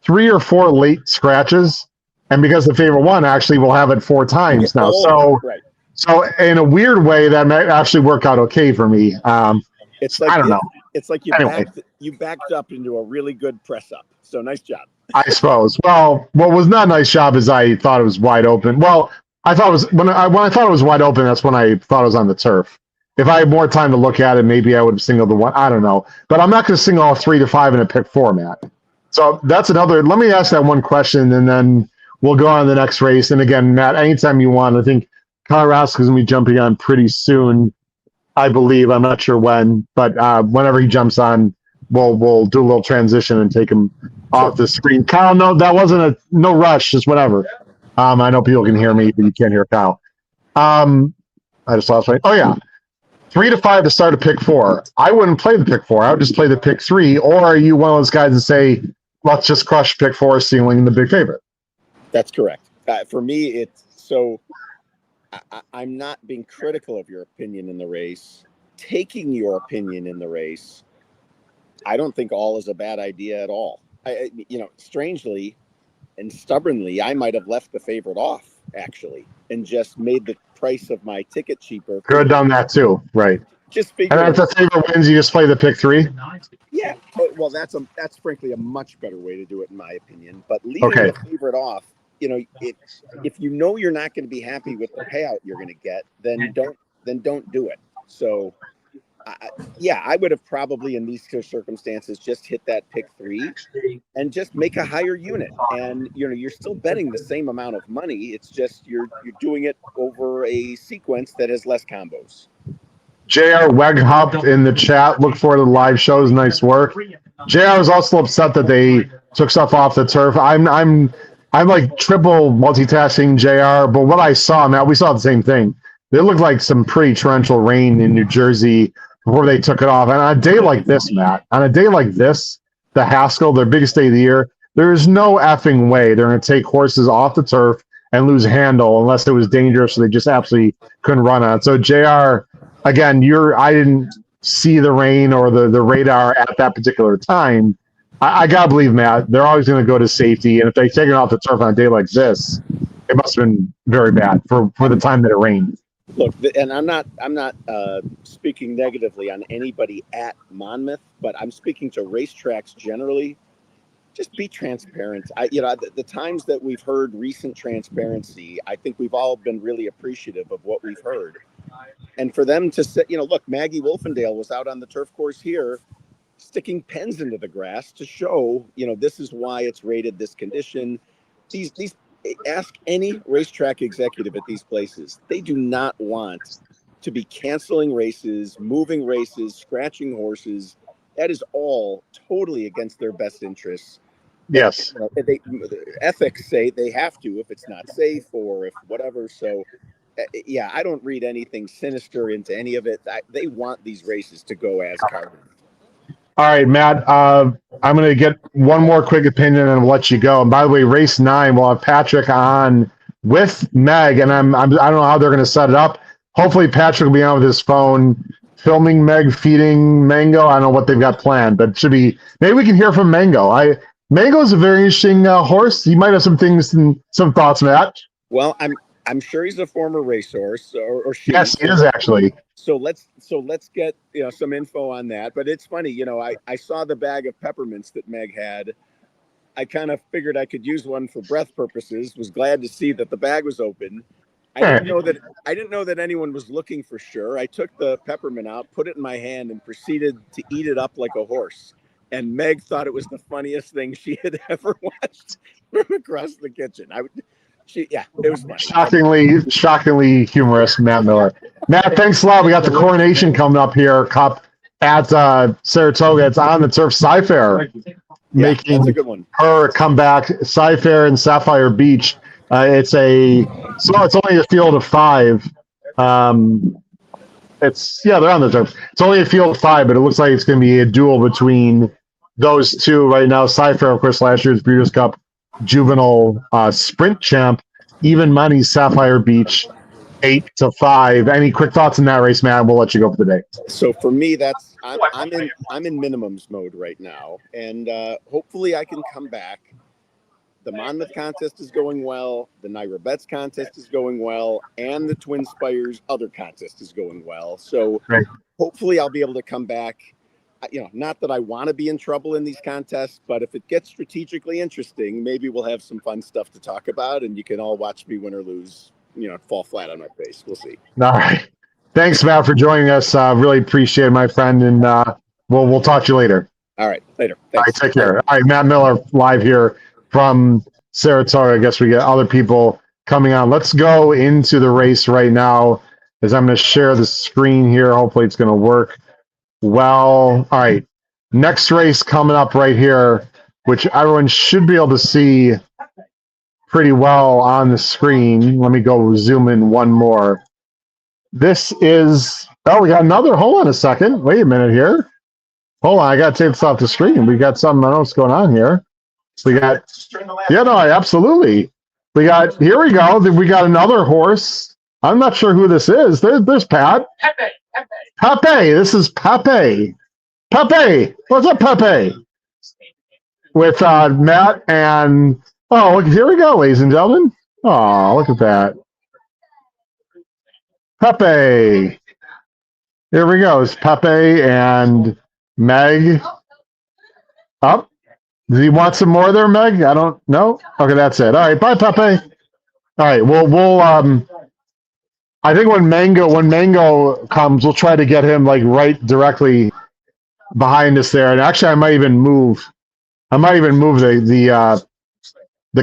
3 or 4 late scratches, and because the favorite one actually will have it 4 times now. So in a weird way, that might actually work out okay for me. It's like I don't know. It's like Anyway. you backed up into a really good press up. So nice job. I suppose. Well, what was not a nice job is I thought it was wide open. Well, I thought it was when I thought it was wide open. That's when I thought it was on the turf. If I had more time to look at it, maybe I would have singled the one. I don't know, but I'm not going to single all 3 to 5 in a pick format. So that's another. Let me ask that one question, and then we'll go on to the next race. And again, Matt, anytime you want. I think Colorado is going to be jumping on pretty soon. I believe. I'm not sure when, but whenever he jumps on, we'll do a little transition and take him off the screen. Kyle, no, that wasn't no rush, just whatever. I know people can hear me, but you can't hear Kyle. I just lost my. Oh yeah, 3 to 5 to start a pick 4. I wouldn't play the pick 4. I would just play the pick 3. Or are you one of those guys that say, let's just crush pick 4, ceiling the big favorite? That's correct. For me, it's so. I'm not being critical of your opinion in the race. Taking your opinion in the race, I don't think all is a bad idea at all. Strangely and stubbornly, I might have left the favorite off actually, and just made the price of my ticket cheaper. Could have done that too, right? Just figure. And if the favorite wins, you just play the pick 3. Yeah, well, that's frankly a much better way to do it in my opinion. But leaving the favorite off, if you know you're not going to be happy with the payout you're going to get, then don't do it. So. I would have probably in these circumstances just hit that pick 3 and just make a higher unit. And you're still betting the same amount of money. It's just you're doing it over a sequence that has less combos. JR Weghop in the chat. Look forward to the live shows. Nice work. JR was also upset that they took stuff off the turf. I'm like triple multitasking JR, but what I saw, Matt, we saw the same thing. It looked like some pretty torrential rain in New Jersey before they took it off. And on a day like this, Matt, the Haskell, their biggest day of the year, there's no effing way they're going to take horses off the turf and lose handle unless it was dangerous, so they just absolutely couldn't run on it. So, JR, again, I didn't see the rain or the radar at that particular time. I got to believe, Matt, they're always going to go to safety. And if they take it off the turf on a day like this, it must have been very bad for the time that it rained. Look, and I'm not speaking negatively on anybody at Monmouth, but I'm speaking to racetracks generally. Just be transparent. The times that we've heard recent transparency, I think we've all been really appreciative of what we've heard. And for them to say, look, Maggie Wolfendale was out on the turf course here, sticking pens into the grass to show, this is why it's rated this condition. These ask any racetrack executive at these places. They do not want to be canceling races, moving races, scratching horses. That is all totally against their best interests. Yes. Ethics say they have to if it's not safe or if whatever. So, I don't read anything sinister into any of it. They want these races to go as carved. All right, Matt, I'm going to get one more quick opinion and we'll let you go. And by the way, race 9, we'll have Patrick on with Meg, and I don't know how they're going to set it up. Hopefully Patrick will be on with his phone, filming Meg feeding Mango. I don't know what they've got planned, but it should be, maybe we can hear from Mango. Mango is a very interesting horse. He might have some things and some thoughts, Matt. Well, I'm sure he's a former racehorse, or she. Yes, he is actually. So let's get some info on that. But it's funny, I saw the bag of peppermints that Meg had. I kind of figured I could use one for breath purposes. Was glad to see that the bag was open. I didn't know that anyone was looking for sure. I took the peppermint out, put it in my hand, and proceeded to eat it up like a horse. And Meg thought it was the funniest thing she had ever watched from across the kitchen. It was funny. Shockingly humorous, Matt Miller. Matt, thanks a lot. We got the coronation coming up here, Cup at Saratoga. It's on the turf. Sci-Fair making that's a good one. Her comeback. Sci-Fair and Sapphire Beach. It's only a field of 5. They're on the turf. It's only a field of 5, but it looks like it's going to be a duel between those two right now. Sci-Fair, of course, last year's Breeders' Cup juvenile sprint champ. Even money, Sapphire Beach, 8-5. Any quick thoughts on that race, Matt? We'll let you go for the day. So for me, I'm in minimums mode right now, and hopefully I can come back. The Monmouth contest is going well. The NYRA Bets contest is going well. And the Twin Spires other contest is going well. So Right. hopefully I'll be able to come back. Not that I want to be in trouble in these contests, but if it gets strategically interesting, maybe we'll have some fun stuff to talk about, and you can all watch me win or lose, fall flat on my face. We'll see. All right. Thanks, Matt, for joining us. Really appreciate it, my friend, and we'll talk to you later. All right, later. Thanks. All right, take care. All right, Matt Miller live here from Saratoga. I guess we get other people coming on. Let's go into the race right now, as I'm going to share the screen here. Hopefully it's going to work well. All right, next race coming up right here, which everyone should be able to see pretty well on the screen. Let me go zoom in one more. This is, we got another, hold on a second. Wait a minute here. Hold on, I got to take this off the screen. We got something, I don't know what's going on here. So we got, absolutely. Here we go. We got another horse. I'm not sure who this is. There's Pat. Pepe. This is Pepe. Pepe. What's up, Pepe? With Matt and, look, here we go, ladies and gentlemen. Oh, look at that. Pepe. Here we go. It's Pepe and Meg. Up. Does he want some more there, Meg? I don't know. Okay, that's it. All right, bye, Pepe. All right, we'll I think when Mango comes, we'll try to get him like right directly behind us there. And actually, I might even move the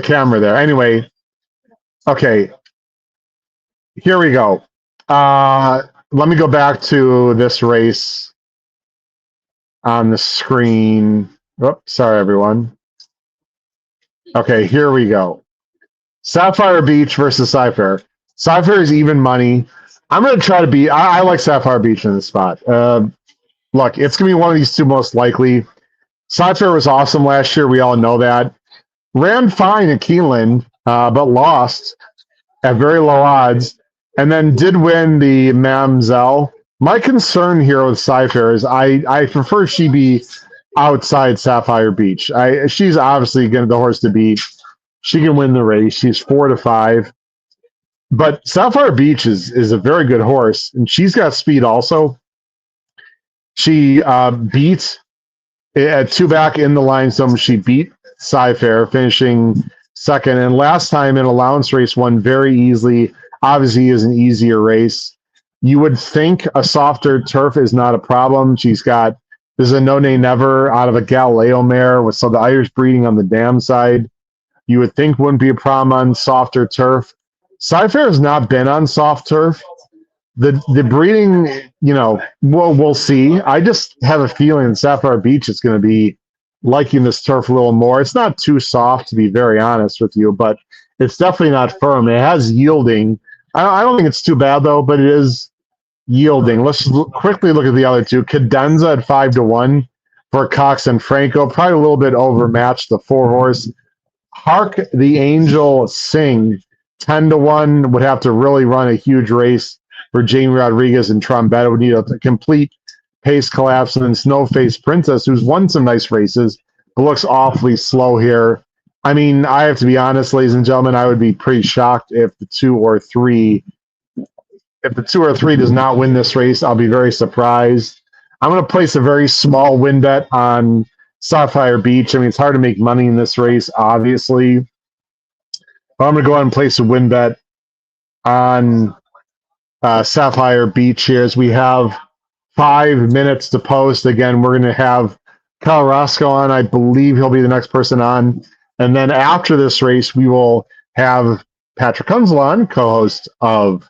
camera there. Anyway, okay. Here we go. Let me go back to this race on the screen. Oops, sorry, everyone. Okay, here we go. Sapphire Beach versus Cypher. Cypher is even money. I'm going to try to beat. I like Sapphire Beach in this spot. Look, it's going to be one of these two most likely. Cypher was awesome last year. We all know that. Ran fine at Keeneland, but lost at very low odds, and then did win the Mamzelle. My concern here with Cypher is I prefer she be outside Sapphire Beach. She's obviously the horse to beat. She can win the race. She's 4-5. But Sapphire Beach is a very good horse, and she's got speed also. She beat at two back in the line zone. She beat Cypher, finishing second. And last time in allowance race, won very easily. Obviously, is an easier race. You would think a softer turf is not a problem. There's a No Nay Never out of a Galileo mare with some of the Irish breeding on the dam side. You would think wouldn't be a problem on softer turf. Cypher has not been on soft turf. The breeding, we'll see. I just have a feeling Sapphire Beach is going to be liking this turf a little more. It's not too soft, to be very honest with you, but it's definitely not firm. It has yielding. I don't think it's too bad, though, but it is yielding. Let's quickly look at the other two. Cadenza at 5-1 for Cox and Franco. Probably a little bit overmatched, the 4-horse. Hark the Angel Sing, 10-1, would have to really run a huge race for Jamie Rodriguez and Trombetta. Would need a complete pace collapse. And then Snowface Princess, who's won some nice races, but looks awfully slow here. I mean, I have to be honest, ladies and gentlemen, I would be pretty shocked if the 2 or 3 does not win this race. I'll be very surprised. I'm going to place a very small win bet on Sapphire Beach. I mean, it's hard to make money in this race, obviously. But I'm going to go ahead and place a win bet on Sapphire Beach here, as we have 5 minutes to post. Again, we're going to have Kyle Roscoe on. I believe he'll be the next person on. And then after this race, we will have Patrick Kunzel on, co-host of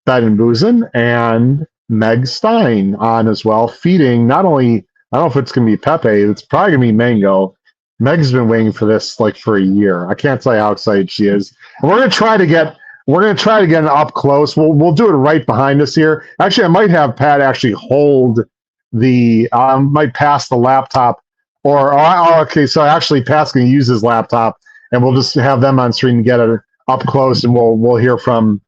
Bet and Boozin', and Meg Stein on as well, feeding not only, I don't know if it's going to be Pepe, it's probably going to be Mango. Meg's been waiting for this like for a year. I can't tell you how excited she is. And we're going to try to get it up close. We'll do it right behind us here. Actually, I might have Pat actually hold the, might pass the laptop, okay, so actually Pat's going to use his laptop, and we'll just have them on screen to get it up close, and we'll hear from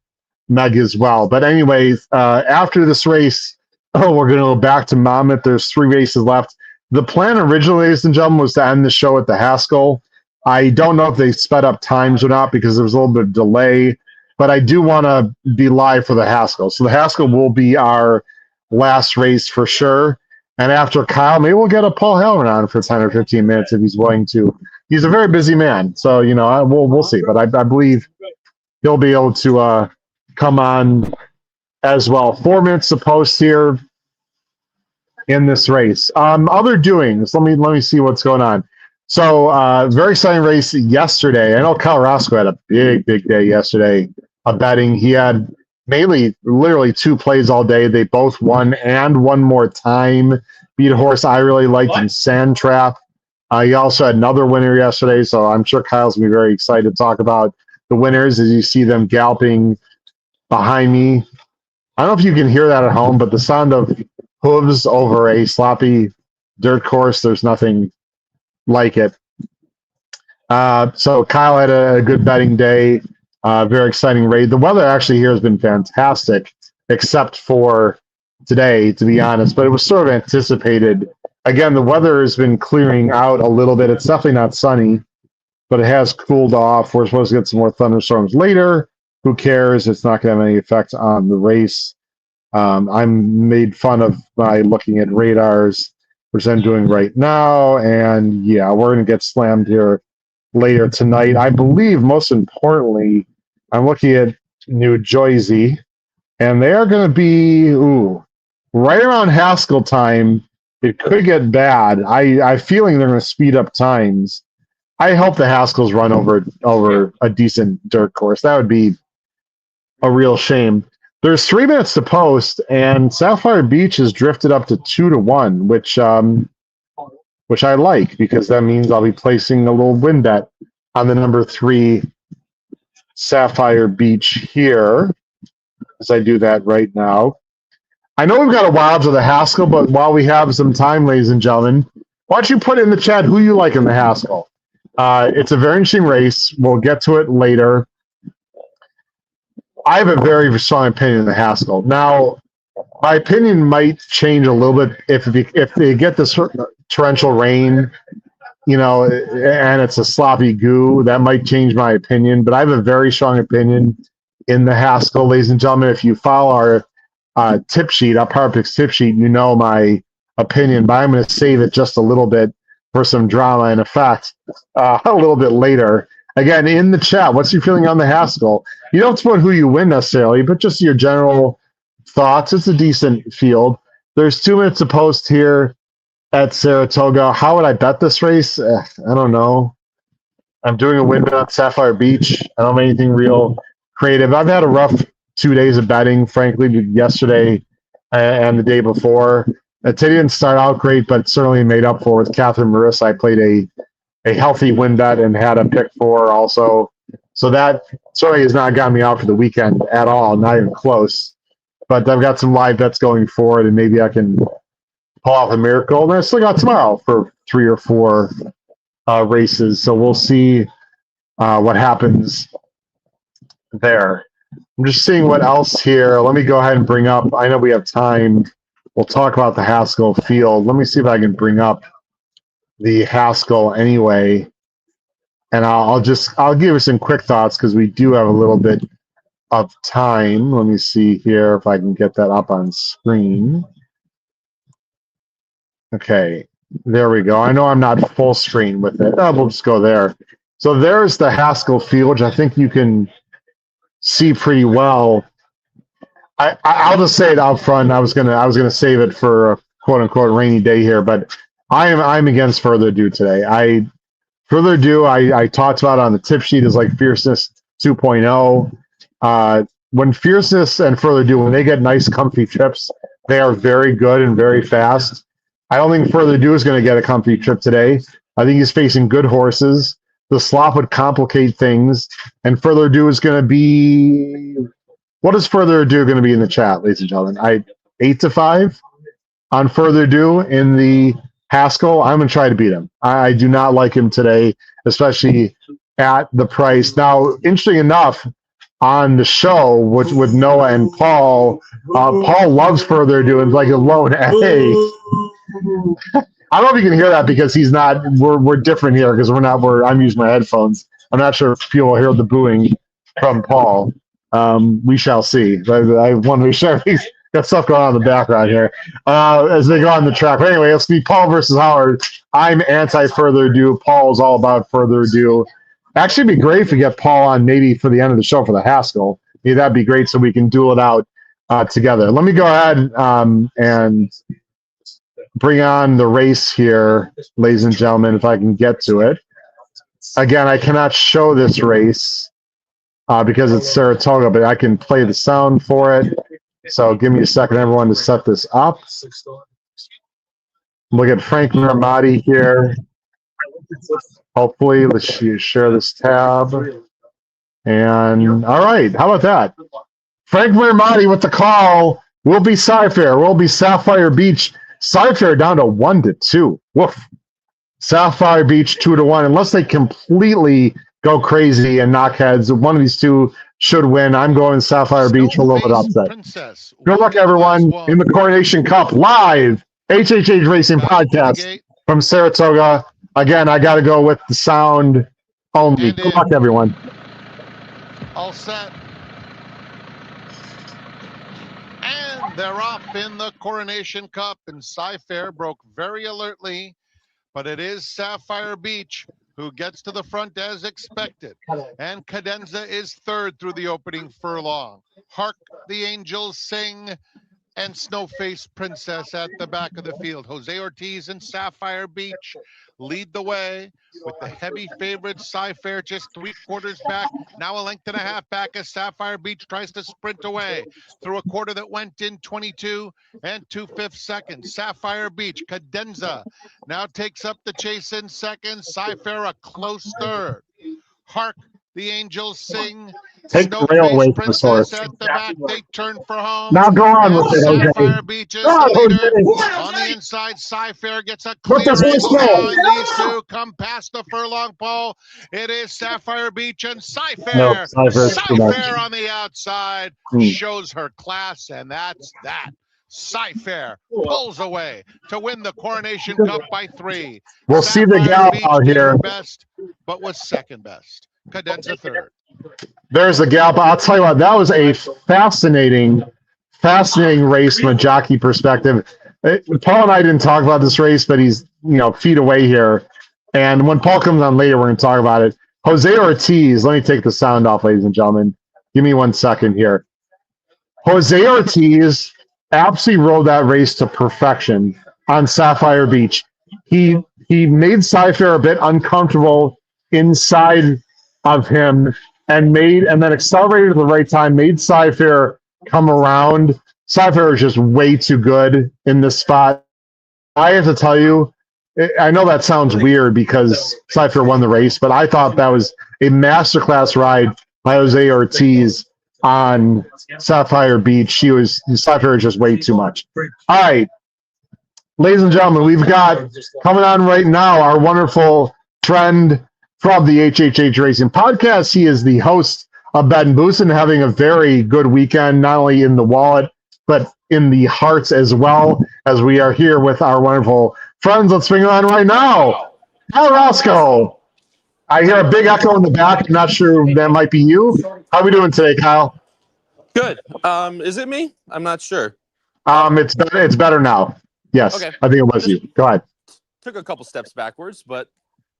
Meg as well. But anyways, after this race, we're going to go back to Monmouth. There's 3 races left. The plan originally, ladies and gentlemen, was to end the show at the Haskell. I don't know if they sped up times or not because there was a little bit of delay, but I do want to be live for the Haskell. So the Haskell will be our last race for sure. And after Kyle, maybe we'll get a Paul Halloran on for 10 or 15 minutes if he's willing to. He's a very busy man, so we'll see. But I believe he'll be able to come on as well. 4 minutes to post here in this race. Other doings. Let me see what's going on. So very exciting race yesterday. I know Kyle Roscoe had a big day yesterday of betting. He had literally 2 plays all day. They both won and one more time. Beat a horse I really liked in Sand Trap. He also had another winner yesterday, so I'm sure Kyle's going to be very excited to talk about the winners as you see them galloping behind me. I don't know if you can hear that at home, but the sound of hooves over a sloppy dirt course, there's nothing like it. So Kyle had a good betting day. Very exciting raid. The weather actually here has been fantastic, except for today, to be honest, but it was sort of anticipated. Again, the weather has been clearing out a little bit. It's definitely not sunny, but it has cooled off. We're supposed to get some more thunderstorms later. Who cares? It's not going to have any effect on the race. I'm made fun of by looking at radars, which I'm doing right now. And yeah, we're going to get slammed here later tonight. I believe, most importantly, I'm looking at New Jersey, and they are going to be right around Haskell time. It could get bad. I'm feeling they're going to speed up times. I hope the Haskells run over a decent dirt course. That would be a real shame. There's 3 minutes to post, and Sapphire Beach has drifted up to 2-1, which I like because that means I'll be placing a little win bet on the number 3 Sapphire Beach here as I do that right now. I know we've got a while to the Haskell, but while we have some time, ladies and gentlemen, why don't you put in the chat who you like in the Haskell? It's a very interesting race. We'll get to it later. I have a very strong opinion in the Haskell. Now, my opinion might change a little bit if they get this torrential rain, and it's a sloppy goo. That might change my opinion, but I have a very strong opinion in the Haskell, ladies and gentlemen. If you follow our tip sheet, our Power Picks tip sheet, you know my opinion, but I'm going to save it just a little bit for some drama and effect a little bit later. Again, in the chat, what's your feeling on the Haskell? You don't support who you win necessarily, but just your general thoughts. It's a decent field. There's 2 minutes to post here at Saratoga. How would I bet this race? I don't know. I'm doing a win bet on Sapphire Beach. I don't have anything real creative. I've had a rough 2 days of betting, frankly, yesterday and the day before. Today didn't start out great, but certainly made up for with Catherine Marissa. I played a healthy win bet and had a pick 4 also. So that certainly has not gotten me out for the weekend at all, not even close. But I've got some live bets going forward, and maybe I can pull off a miracle. And I still got tomorrow for 3 or 4 races. So we'll see what happens there. I'm just seeing what else here. Let me go ahead and bring up. I know we have time. We'll talk about the Haskell field. Let me see if I can bring up the Haskell anyway. And I'll give you some quick thoughts because we do have a little bit of time. Let me see here if I can get that up on screen. Okay, there we go. I know I'm not full screen with it. We'll just go there. So there's the Haskell field, which I think you can see pretty well. I'll just say it out front. I was gonna save it for a quote unquote rainy day here, but I'm against Further Ado today. Further Ado, I talked about on the tip sheet is like Fierceness 2.0. When Fierceness and Further Ado, when they get nice comfy trips, they are very good and very fast. I don't think Further Ado is going to get a comfy trip today. I think he's facing good horses. The slop would complicate things, and Further Ado is going to be. What is Further Ado going to be in the chat, ladies and gentlemen? 8-5 on Further Ado in the Haskell. I'm going to try to beat him. I do not like him today, especially at the price. Now, interesting enough, on the show with Noah and Paul, Paul loves Further Ado and like a lone A. I don't know if you can hear that because he's not. We're different here because I'm using my headphones. I'm not sure if people hear the booing from Paul. We shall see. I want to be sure he's got stuff going on in the background here as they go on the track. But anyway, let's be Paul versus Howard. I'm anti further ado. Paul's all about further ado. Actually, it'd be great if we get Paul on maybe for the end of the show for the Haskell. Yeah, that'd be great so we can duel it out together. Let me go ahead and bring on the race here, ladies and gentlemen, if I can get to it. Again, I cannot show this race because it's Saratoga, but I can play the sound for it. So give me a second, everyone, to set this up. Look at Frank Miramati here. Hopefully, let's share this tab. And all right, how about that? Frank Miramati with the call. Will be Sci-Fair. Will be Sapphire Beach. Sci-Fair down to 1-2. Woof. Sapphire Beach 2-1. Unless they completely go crazy and knock heads, one of these two should win. I'm going Sapphire Beach a little bit upset. Princess. Good luck, everyone, in the Coronation Cup live HHH Racing Podcast from Saratoga. Again, I got to go with the sound only. Good luck, everyone. All set. And they're off in the Coronation Cup, and Sci-Fair broke very alertly, but it is Sapphire Beach who gets to the front as expected. And Cadenza is third through the opening furlong. Hark the Angels Sing and Snowface Princess at the back of the field. Jose Ortiz and Sapphire Beach lead the way with the heavy favorite Sci-Fair just 3/4 back, now 1.5 lengths back as Sapphire Beach tries to sprint away through a quarter that went in 22 and 2/5 seconds. Sapphire Beach, Cadenza now takes up the chase in second. Sci-Fair a close third. Hark the Angels Sing. Take the rail away from the source. At the back, they turn for home. Now go on with it, Sapphire okay. Beach is the leader. On the inside, Sci-Fair gets a clear angle behind these two. Come past the furlong pole. It is Sapphire Beach and Sci-Fair. Sci-Fair on the outside shows her class, and that's that. Sci-Fair pulls away to win the Coronation Cup by 3. We'll see the gal out here. Best, but was second best. Cadenza third. There's the gal. I'll tell you what, that was a fascinating race from a jockey perspective. Paul and I didn't talk about this race, but he's feet away here. And when Paul comes on later, we're going to talk about it. Jose Ortiz, let me take the sound off, ladies and gentlemen. Give me 1 second here. Jose Ortiz absolutely rode that race to perfection on Sapphire Beach. He made Sci-Fair a bit uncomfortable inside of him and then accelerated at the right time, made Sci-Fair come around. Sci-Fair is just way too good in this spot. I have to tell you, I know that sounds weird because Sci-Fair won the race, but I thought that was a masterclass ride by Jose Ortiz on Sapphire Beach. Sci-Fair is just way too much. All right, ladies and gentlemen, we've got coming on right now our wonderful friend from the HHH Racing Podcast. He is the host of Bet and Boost and having a very good weekend, not only in the wallet, but in the hearts as well, as we are here with our wonderful friends. Let's bring it on right now. Hi, Roscoe. I hear a big echo in the back. I'm not sure that might be you. How are we doing today, Kyle? Good. Is it me? I'm not sure. It's better now. Yes, okay. I think it was you. Go ahead. Took a couple steps backwards, but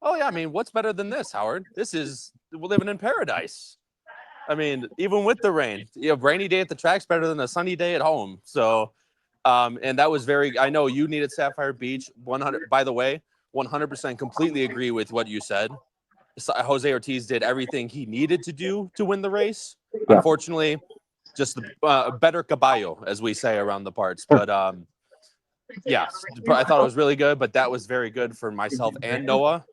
I mean, what's better than this, Howard? We're living in paradise. I mean, even with the rain, rainy day at the track's better than a sunny day at home. So, and that was I know you needed Sapphire Beach 100, by the way, 100% completely agree with what you said. Jose Ortiz did everything he needed to do to win the race. Yeah. Unfortunately, just the better caballo, as we say around the parts. But yeah, I thought it was really good, but that was very good for myself and Noah.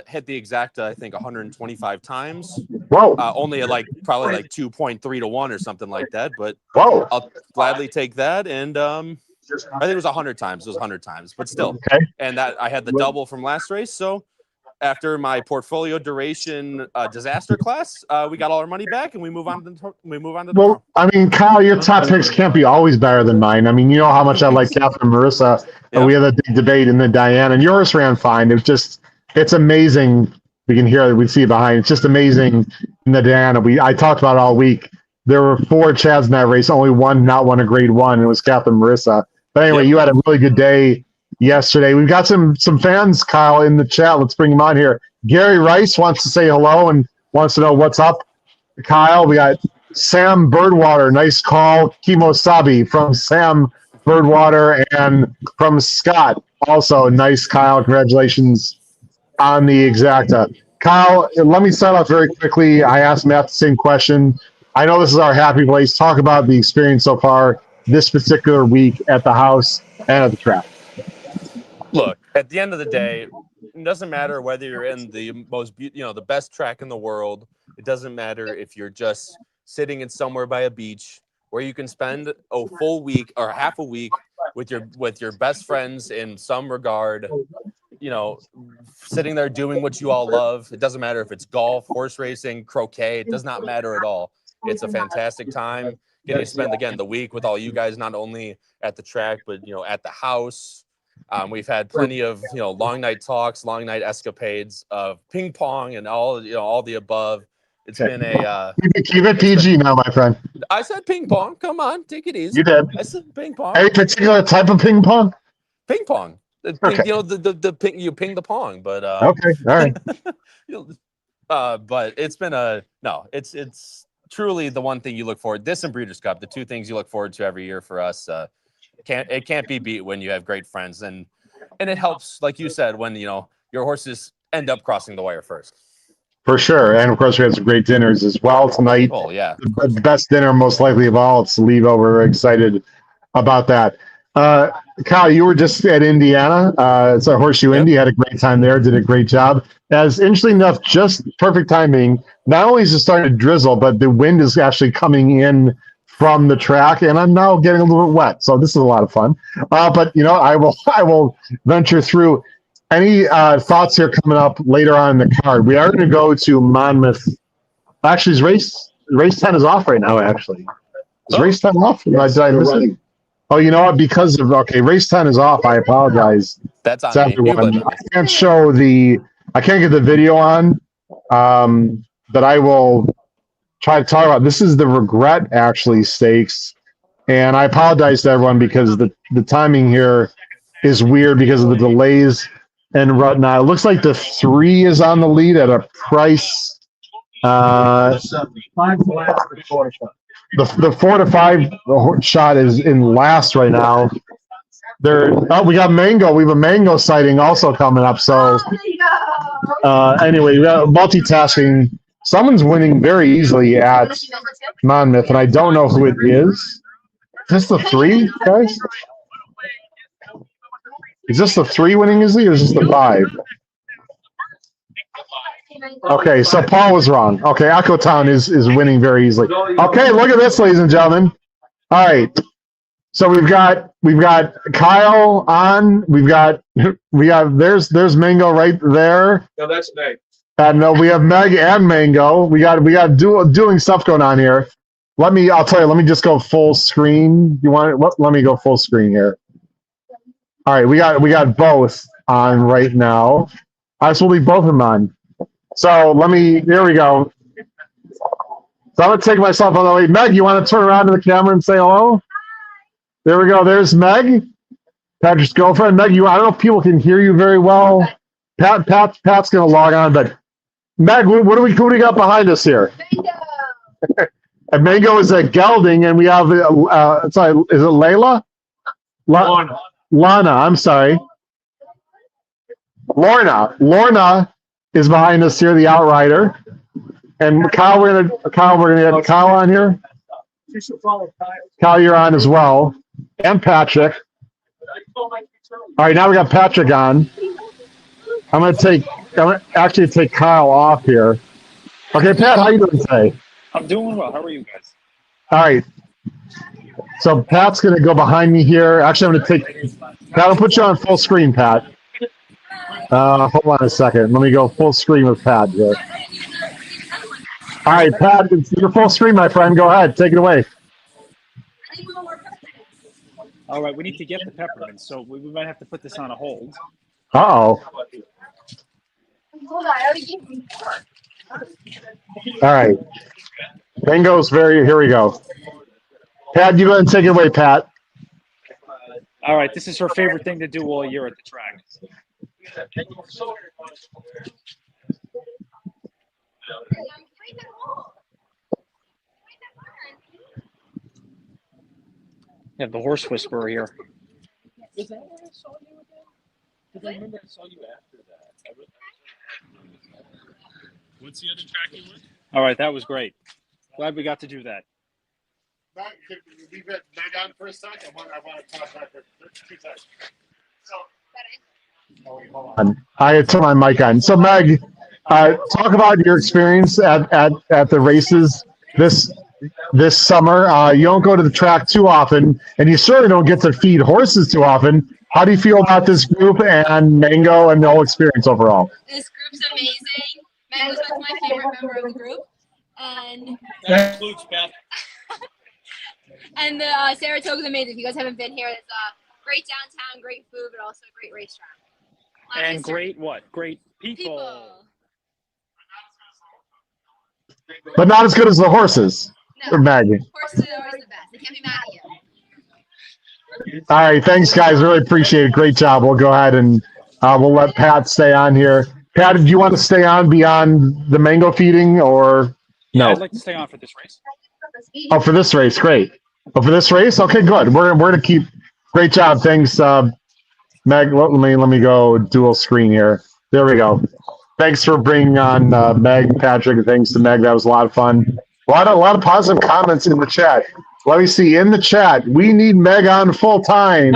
Hit the exact, I think, 125 times. Whoa. Only probably 2.3 to 1 or something like that. But whoa, I'll gladly take that. And I think it was 100 times. It was 100 times, but still. Okay. And that I had the double from last race, so after my portfolio duration disaster class, we got all our money back and we move on to the Well, I mean, Kyle, your top picks can't be always better than mine. I mean, you know how much I like Catherine and Marissa. Yep. We had a big debate in the Diane, and yours ran fine. It's amazing. We can hear it. We see it behind. It's just amazing in the Diana. I talked about it all week. There were 4 Chads in that race. Only one not won a grade 1. And it was Catherine and Marissa. But anyway, you had a really good day yesterday. We've got some fans, Kyle, in the chat. Let's bring them on here. Gary Rice wants to say hello and wants to know what's up. Kyle, we got Sam Birdwater. Nice call. Kimosabi from Sam Birdwater, and from Scott. Also, nice, Kyle. Congratulations on the exacta. Kyle, let me start off very quickly. I asked Matt the same question. I know this is our happy place. Talk about the experience so far this particular week at the house and at the track. Look, at the end of the day, it doesn't matter whether you're in the the best track in the world. It doesn't matter if you're just sitting in somewhere by a beach where you can spend a full week or half a week with your best friends in some regard, sitting there doing what you all love. It doesn't matter if it's golf, horse racing, croquet. It does not matter at all. It's a fantastic time getting to spend, again, the week with all you guys, not only at the track, but, at the house. We've had plenty of, long night talks, long night escapades of ping pong and all the above. It's been a keep it PG now, my friend. I said ping pong. Come on, take it easy. You did. I said ping pong. Any particular type of ping pong? Ping pong. Okay. The ping, you ping the pong, but okay, all right. But it's been it's truly the one thing you look forward. This and Breeders' Cup, the 2 things you look forward to every year for us. It can't be beat when you have great friends, and it helps, like you said, when your horses end up crossing the wire first. For sure, and of course we had some great dinners as well tonight. Oh yeah, the best dinner most likely of all. It's Levo. We're very excited about that. Kyle, you were just at Indiana. It's a Horseshoe Indy. Had a great time there. Did a great job. As interesting enough, just perfect timing. Not only is it starting to drizzle, but the wind is actually coming in from the track, and I'm now getting a little bit wet. So this is a lot of fun. But I will venture through. Any thoughts here coming up later on in the card? We are going to go to Monmouth. Actually, race 10 is off right now. Actually, is race 10 off? Did I miss it? Oh, you know what? Because of race 10 is off. I apologize. That's on everyone. I can't get the video on, but I will try to talk about. This is the Regret actually stakes, and I apologize to everyone because the timing here is weird because of the delays and whatnot. It looks like the 3 is on the lead at a price. The 4 to 5 shot is in last right now. We got Mango. We have a Mango sighting also coming up. So anyway, we got multitasking. Someone's winning very easily at Monmouth, and I don't know who it is. Is this the 3, guys? Is this the 3 winning easily, or is this the 5? Okay, so Paul was wrong. Okay, Echo Town is winning very easily. Okay, look at this, ladies and gentlemen. All right, so we've got Kyle on. We got there's Mango right there. No, that's Meg. No, we have Meg and Mango. We got doing stuff going on here. I'll tell you. Let me just go full screen. You want it? Let me go full screen here. All right, we got both on right now. I just will leave both of them on. So here we go. So I'm gonna take myself on the way. Meg, you want to turn around to the camera and say hello? There we go. There's Meg, Patrick's girlfriend. Meg, I don't know if people can hear you very well. Pat's gonna log on, but Meg, who do we got behind us here? Mango. And Mango is at Gelding, and we have sorry, is it Layla? Lana, I'm sorry. Lorna is behind us here, the outrider. And Kyle, we're gonna get Kyle on here. Kyle, you're on as well. And Patrick. All right, now we got Patrick on. I'm gonna actually take Kyle off here. Okay, Pat, how you doing today? I'm doing well. How are you guys? All right. So Pat's going to go behind me here. Actually, I'm going to take Pat. I'll put you on full screen, Pat. Hold on a second. Let me go full screen with Pat here. All right, Pat, it's your full screen, my friend. Go ahead. Take it away. All right, we need to get the peppermints, so we might have to put this on a hold. Uh-oh. All right. Bingo's here we go. Pat, you go ahead and take it away, Pat. All right, this is her favorite thing to do all year at the track. You have the horse whisperer here. Was that when I saw you again? Because I remember I saw you after that. What's the other track you went? All right, that was great. Glad we got to do that. Matt, can we leave it Meg on for a sec? I want to talk back for 2 seconds. Hold on. I had turned my mic on. So, Meg, talk about your experience at the races this summer. You don't go to the track too often, and you certainly don't get to feed horses too often. How do you feel about this group and Mango and the whole experience overall? This group's amazing. Mango's my favorite member of the group, and That includes Beth. and the Saratoga's amazing. If you guys haven't been here, it's great downtown, great food, but also a great racetrack. And great what? Great people. But not as good as the horses. No, For Meg. horses are always the best. They can't be mad at you. All right, thanks, guys. Really appreciate it. Great job. We'll go ahead and we'll let Pat stay on here. Pat, do you want to stay on beyond the mango feeding or no? I'd like to stay on for this race. Oh, for this race, great. Oh, for this race, okay, good. We're gonna keep. Great job, thanks, Meg. Let me go dual screen here. There we go. Thanks for bringing on Meg, Patrick. Thanks to Meg. That was a lot of fun. A lot of positive comments in the chat. Let me see in the chat. We need Meg on full time.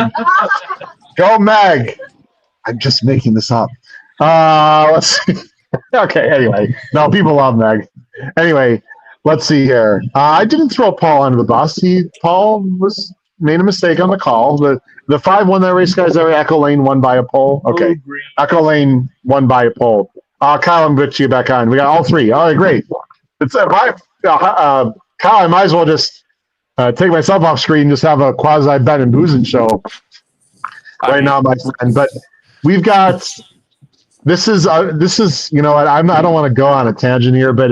Go, Meg. I'm just making this up. Let's see. Okay, anyway. No, people love Meg. Anyway, let's see here. I didn't throw Paul under the bus. Paul made a mistake on the call. The 5 won that race, guys. Echo Lane won by a pole. Okay. Echo Lane won by a pole. Kyle, I'm going to you back on. We got all 3. All right, great. It's Kyle, I might as well just take myself off screen and just have a quasi Ben and Boozin show right now, my friend. But we've got this is you know, I don't want to go on a tangent here, but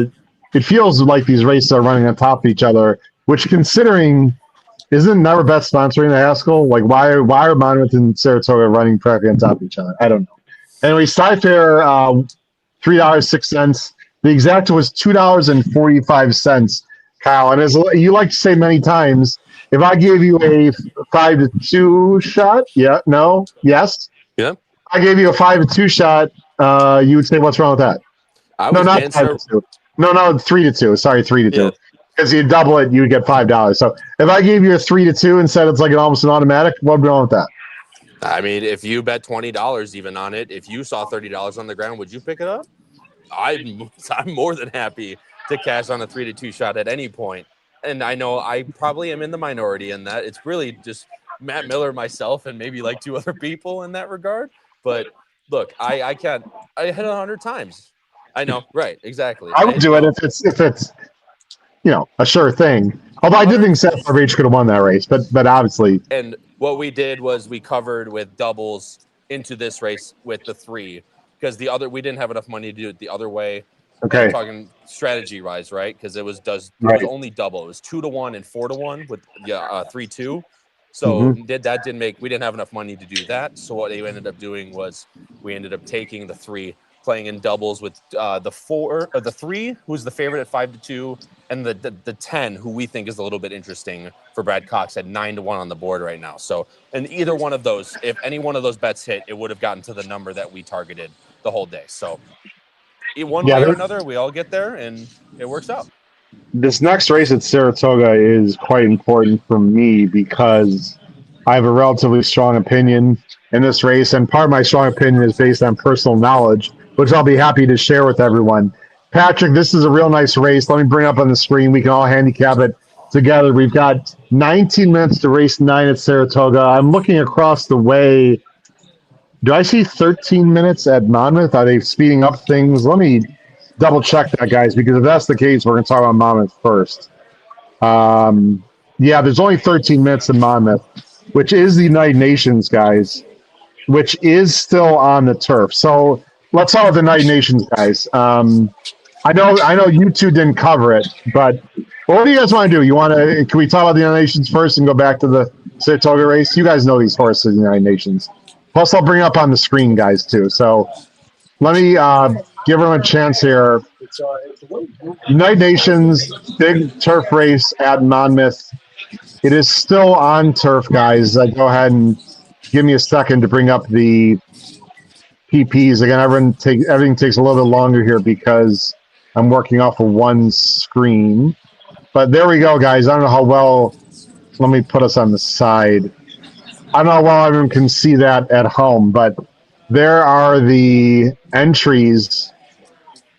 it feels like these races are running on top of each other, which considering isn't NYRA Bet sponsoring the Haskell? Like why are Monmouth and Saratoga running practically on top of each other? I don't know. Anyway, Sci-Fair $3.06. The exact was $2.45, Kyle. And as you like to say many times, if I gave you a 5-2 shot, yes. I gave you a 5-2 shot, you would say, what's wrong with that? No, not 5-2. No, 3-2. Sorry, 3-2. Because you double it, you would get $5. So if I gave you a 3-2 and said it's like almost an automatic, what would be wrong with that? I mean, if you bet $20 even on it, if you saw $30 on the ground, would you pick it up? I'm more than happy to cash on a 3-2 shot at any point. And I know I probably am in the minority in that. It's really just Matt Miller, myself, and maybe like 2 other people in that regard. But look, I hit 100 times. I know, right? Exactly. I would do it if it's a sure thing. Although I did think Seth Rage could have won that race, but obviously. And what we did was we covered with doubles into this race with the 3 because we didn't have enough money to do it the other way. Okay. We're talking strategy wise, right? Because it was only double. It was 2-1 and 4-1 with 3-2. So we didn't have enough money to do that. So what they ended up doing was we ended up taking the 3, playing in doubles with the 3, who's the favorite at 5-2, and the 10, who we think is a little bit interesting for Brad Cox at 9-1 on the board right now. So, and either one of those, if any one of those bets hit, it would have gotten to the number that we targeted the whole day. So, one way or another, we all get there, and it works out. This next race at Saratoga is quite important for me because I have a relatively strong opinion in this race, and part of my strong opinion is based on personal knowledge, which I'll be happy to share with everyone. Patrick, this is a real nice race. Let me bring it up on the screen. We can all handicap it together. We've got 19 minutes to race 9 at Saratoga. I'm looking across the way Do I see 13 minutes at Monmouth? Are they speeding up things? Let me double check that, guys, because if that's the case, we're going to talk about Monmouth first. Yeah, there's only 13 minutes in Monmouth, which is the United Nations, guys, which is still on the turf. So let's talk about the United Nations, guys. I know you two didn't cover it, but what do you guys want to do? Can we talk about the United Nations first and go back to the Saratoga race? You guys know these horses in the United Nations. Plus, I'll bring it up on the screen, guys, too. So let me give everyone a chance here. United Nations, big turf race at Monmouth. It is still on turf, guys. Go ahead and give me a second to bring up the PPs. Again, everything takes a little bit longer here because I'm working off of one screen. But there we go, guys. I don't know how well. Let me put us on the side. I don't know how well everyone can see that at home, but there are the entries.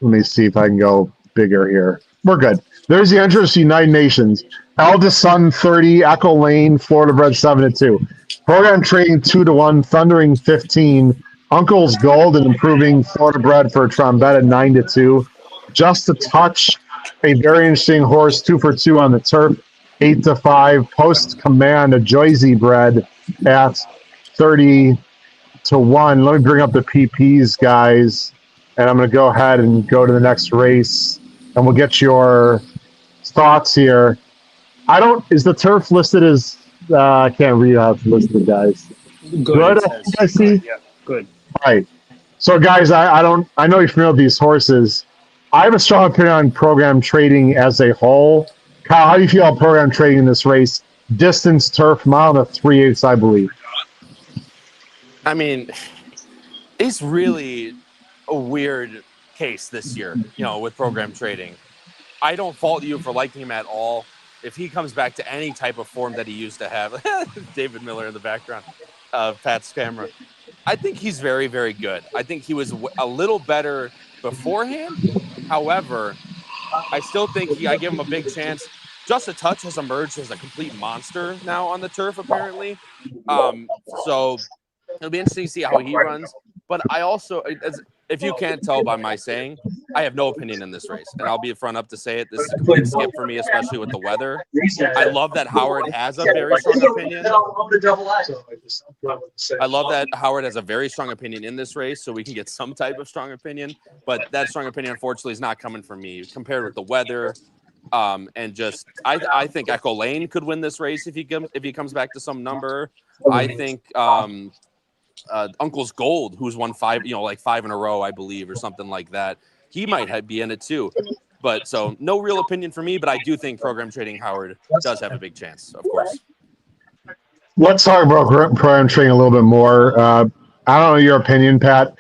Let me see if I can go bigger here. We're good. There's the entrance to United Nations. Eldest Son 30, Echo Lane, Florida Bred 7-2. Program Trading 2-1, Thundering 15, Uncle's Gold and Improving Florida Bred for Trombetta 9-2. Just a Touch, a very interesting horse, 2 for 2 on the turf, 8-5. Post Command, a Joyzy bred at 30-1. Let me bring up the PPs, guys, and I'm going to go ahead and go to the next race, and we'll get your thoughts here. Is the turf listed as? I can't read how it's listed, guys. Good. I see. Yeah, good. All right. So, guys, I know you're familiar with these horses. I have a strong opinion on program trading as a whole. Kyle, how do you feel about program trading in this race? Distance turf, mile and 3/8, I believe. I mean, it's really a weird case this year, with program trading. I don't fault you for liking him at all. If he comes back to any type of form that he used to have, David Miller in the background of Pat's camera, I think he's very, very good. I think he was a little better beforehand. However, I still think I give him a big chance. Just a Touch has emerged as a complete monster now on the turf, apparently. So it'll be interesting to see how he runs. But I also, if you can't tell by my saying, I have no opinion in this race. And I'll be front up to say it. This is a complete skip for me, especially with the weather. I love that Howard has a very strong opinion. I love that Howard has a very strong opinion in this race, so we can get some type of strong opinion. But that strong opinion, unfortunately, is not coming from me. Compared with the weather, and just, I think Echo Lane could win this race if he comes back to some number. I think Uncle's Gold, who's won 5 in a row, I believe, or something like that, he might be in it too. But so no real opinion for me, but I do think program trading Howard does have a big chance, of course. Let's talk about program trading a little bit more. I don't know your opinion, Pat.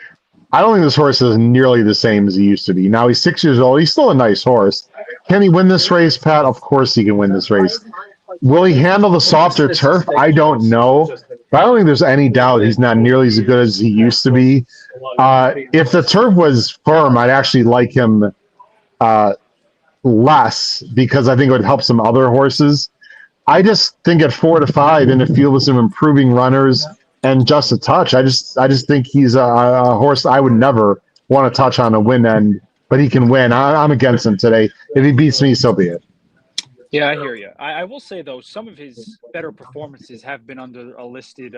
I don't think this horse is nearly the same as he used to be. Now he's 6 years old. He's still a nice horse. Can he win this race, Pat? Of course he can win this race. Will he handle the softer turf? I don't know. But I don't think there's any doubt he's not nearly as good as he used to be. If the turf was firm, I'd actually like him less because I think it would help some other horses. I just think at 4-5 in a field with some improving runners and Just a Touch, I just think he's a horse I would never want to touch on a win end, but he can win. I'm against him today. If he beats me, so be it. Yeah, I hear you. I will say, though, some of his better performances have been under a listed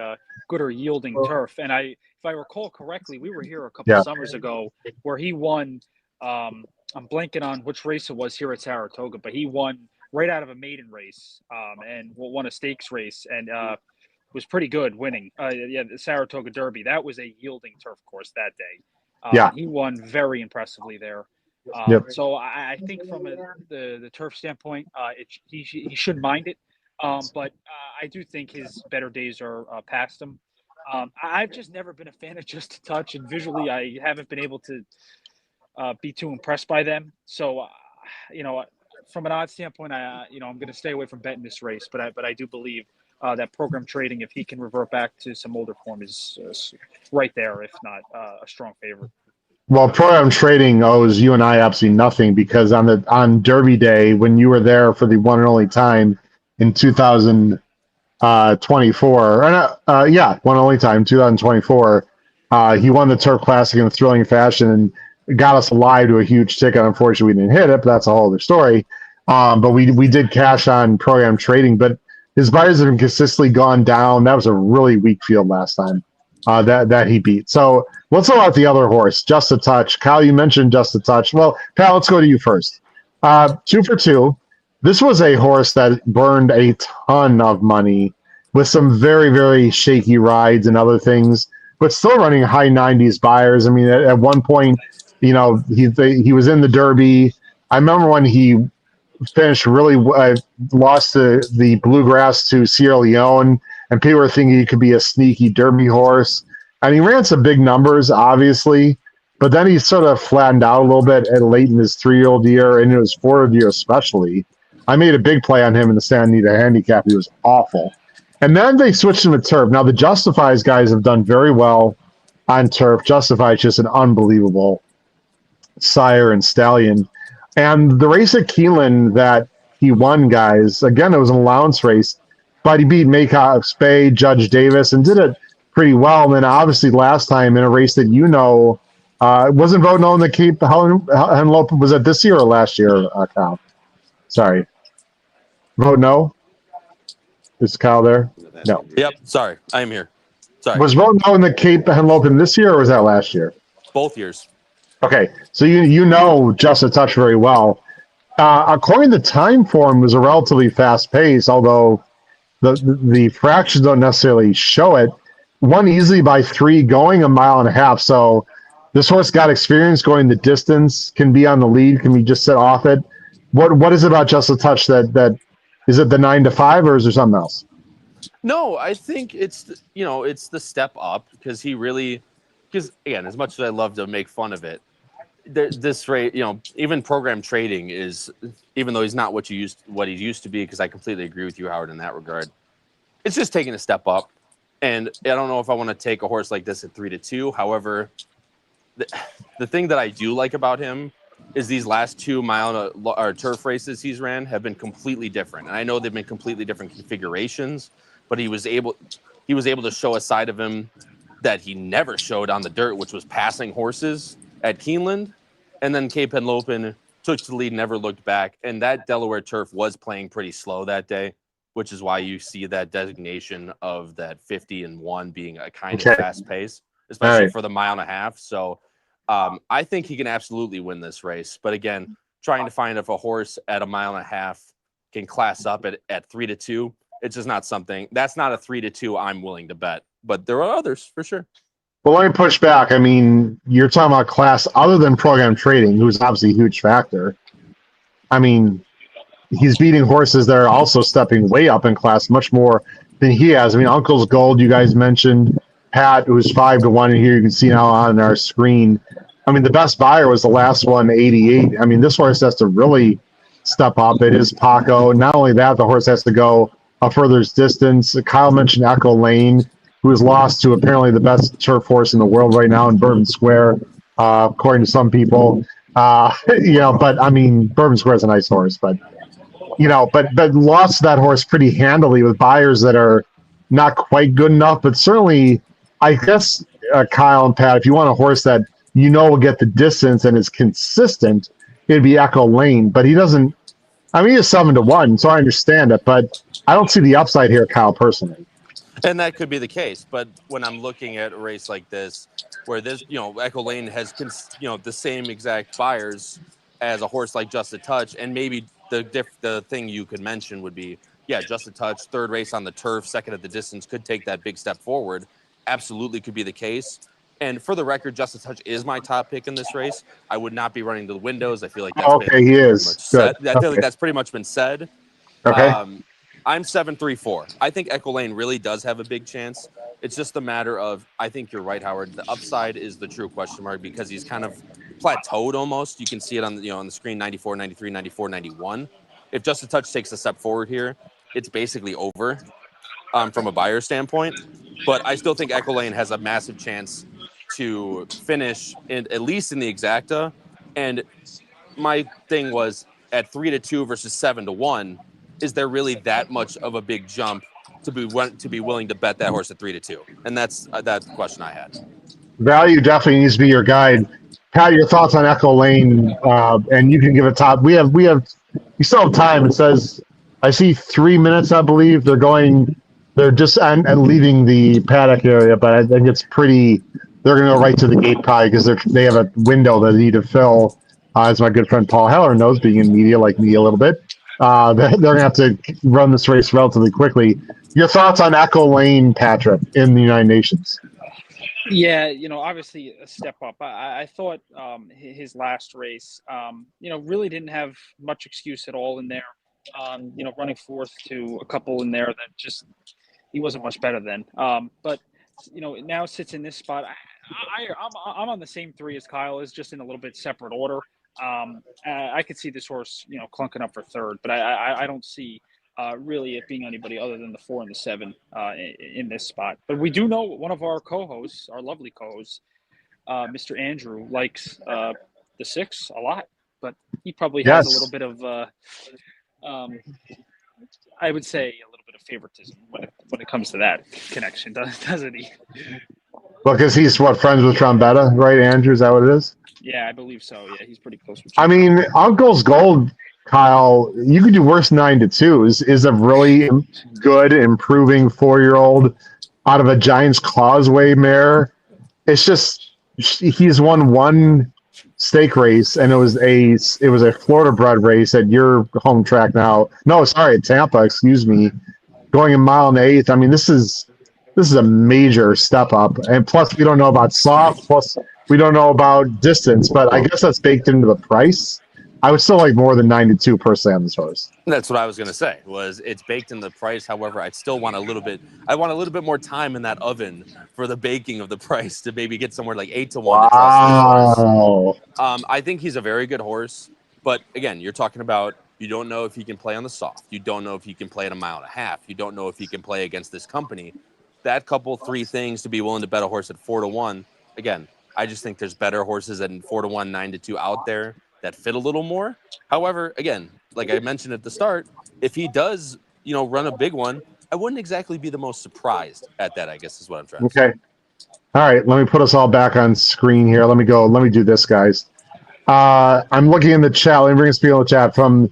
good or yielding turf. And if I recall correctly, we were here a couple summers ago where he won. I'm blanking on which race it was here at Saratoga, but he won right out of a maiden race and won a stakes race and was pretty good winning. The Saratoga Derby. That was a yielding turf course that day. He won very impressively there. So I think from the turf standpoint, he should mind it. But I do think his better days are past him. I've just never been a fan of Just a Touch, and visually I haven't been able to be too impressed by them. So, from an odds standpoint, I'm going to stay away from betting this race. But I do believe that program trading, if he can revert back to some older form, is right there, if not a strong favorite. Well, program trading owes you and I absolutely nothing because on Derby Day, when you were there for the one and only time in 2024, one and only time, 2024, He won the Turf Classic in a thrilling fashion and got us alive to a huge ticket. Unfortunately, we didn't hit it, but that's a whole other story. But we did cash on program trading, but his buyers have been consistently gone down. That was a really weak field last time that he beat. So let's go out the other horse, Just a Touch. Kyle, you mentioned Just a Touch. Well, Pat, let's go to you first. 2 for 2. This was a horse that burned a ton of money with some very, very shaky rides and other things, but still running high 90s buyers. I mean, at one point, he was in the Derby. I remember when he finished really lost the Bluegrass to Sierra Leone, and people were thinking he could be a sneaky Derby horse. And he ran some big numbers, obviously, but then he sort of flattened out a little bit at late in his 3-year-old year and in his 4-year-old year especially. I made a big play on him in the Santa Anita handicap. He was awful. And then they switched him to turf. Now, the Justifies guys have done very well on turf. Justify is just an unbelievable sire and stallion. And the race at Keeneland that he won, guys, again, it was an allowance race, but he beat Maycock Spade, Judge Davis, and did it pretty well. And then obviously last time in a race that wasn't voting on the Cape Henlope. Was it this year or last year, Kyle? Sorry. Vote no? Is Kyle there? No. Yep. Sorry. I am here. Sorry. Was vote no in the Cape Henlope this year or was that last year? Both years. Okay. So you know Just a Touch very well. According to time form, it was a relatively fast pace, although the fractions don't necessarily show it. Won easily by 3, going 1.5 miles. So this horse got experience going the distance, can be on the lead, can be just sit off it. What is it about Just a Touch that is it the 9 to 5 or is there something else? No, I think it's the step up because again, as much as I love to make fun of it, this rate, even program trading is, even though he's not what he used to be, because I completely agree with you, Howard, in that regard. It's just taking a step up, and I don't know if I want to take a horse like this at 3 to 2. However, the thing that I do like about him is these last 2 mile or turf races he's ran have been completely different. And I know they've been completely different configurations, but he was able to show a side of him that he never showed on the dirt, which was passing horses at Keeneland. And then Cape Henlopen took the lead, never looked back. And that Delaware turf was playing pretty slow that day, which is why you see that designation of that 50-1 being a kind of fast pace, especially for the 1.5 miles. So I think he can absolutely win this race. But again, trying to find if a horse at 1.5 miles can class up at 3 to 2, it's just not something. That's not a 3 to 2 I'm willing to bet. But there are others for sure. Well, let me push back. I mean, you're talking about class other than program trading, who's obviously a huge factor. I mean, he's beating horses that are also stepping way up in class much more than he has. I mean, Uncle's Gold, you guys mentioned. Pat, who's 5 to 1 here, you can see now on our screen. I mean, the best buyer was the last one, 88. I mean, this horse has to really step up. It is Paco. Not only that, the horse has to go a further distance. Kyle mentioned Echo Lane, who is lost to apparently the best turf horse in the world right now in Bourbon Square, according to some people. But I mean, Bourbon Square is a nice horse, but lost that horse pretty handily with buyers that are not quite good enough. But certainly, I guess, Kyle and Pat, if you want a horse that will get the distance and is consistent, it'd be Echo Lane. But he doesn't. I mean, he's 7 to 1, so I understand it, but I don't see the upside here, Kyle, personally. And that could be the case, but when I'm looking at a race like this, where this, Echo Lane has, the same exact buyers as a horse like Just a Touch, and maybe the thing you could mention would be, Just a Touch, third race on the turf, second at the distance, could take that big step forward. Absolutely could be the case. And for the record, Just a Touch is my top pick in this race. I would not be running to the windows. I feel like that's he is. Said. I feel like that's pretty much been said. Okay. I'm 7-3-4. I think Echo Lane really does have a big chance. It's just a matter of, I think you're right, Howard. The upside is the true question mark because he's kind of plateaued almost. You can see it on the screen, 94, 93, 94, 91. If Just a Touch takes a step forward here, it's basically over from a buyer standpoint. But I still think Echo Lane has a massive chance to finish at least in the exacta. And my thing was at 3 to 2 versus 7 to 1. Is there really that much of a big jump to be willing to bet that horse at 3 to 2? And that's the question I had. Value definitely needs to be your guide. Pat, your thoughts on Echo Lane, and you can give a top. We still have time. It says, I see 3 minutes, I believe. They're just and leaving the paddock area, but I think it's pretty. They're going to go right to the gate probably because they have a window that they need to fill. As my good friend Paul Heller knows, being in media like me a little bit, they're going to have to run this race relatively quickly. Your thoughts on Echo Lane, Patrick, in the United Nations? Yeah, obviously a step up. I thought his last race, really didn't have much excuse at all in there. Running fourth to a couple in there that just he wasn't much better than. But now sits in this spot. I'm on the same three as Kyle is, just in a little bit separate order. I could see this horse, clunking up for third, but I don't see really it being anybody other than the 4 and the 7 in this spot. But we do know one of our co-hosts, our lovely co-hosts, Mr. Andrew, likes the 6 a lot, but he probably has a little bit of, I would say, a little bit of favoritism when it comes to that connection, doesn't he? Well, because he's friends with Trombetta, right, Andrew? Is that what it is? Yeah, I believe so. Yeah, he's pretty close with Trombetta. I mean, Uncle's Gold, Kyle, you could do worse 9-2. Is a really good, improving 4-year-old out of a Giants Causeway mare. It's just he's won one stake race, and it was a Florida bred race at your home track now. No, sorry, at Tampa. Excuse me. Going a mile and 1/8. I mean, this is a major step up, and plus we don't know about soft. Plus we don't know about distance, but I guess that's baked into the price. I would still like more than 9-2 personally on this horse. That's what I was going to say. Was it's baked in the price? However, I'd still want a little bit. I want a little bit more time in that oven for the baking of the price to maybe get somewhere like 8-1. Wow. I think he's a very good horse, but again, you're talking about you don't know if he can play on the soft. You don't know if he can play at a 1.5 miles. You don't know if he can play against this company. That couple 3 things to be willing to bet a horse at 4-1. Again, I just think there's better horses at 4-1, 9-2 out there that fit a little more. However, again, like I mentioned at the start, if he does, run a big one, I wouldn't exactly be the most surprised at that, I guess is what I'm trying to say. Okay. All right, let me put us all back on screen here. Let me do this, guys. I'm looking in the chat. Let me bring us people in the chat from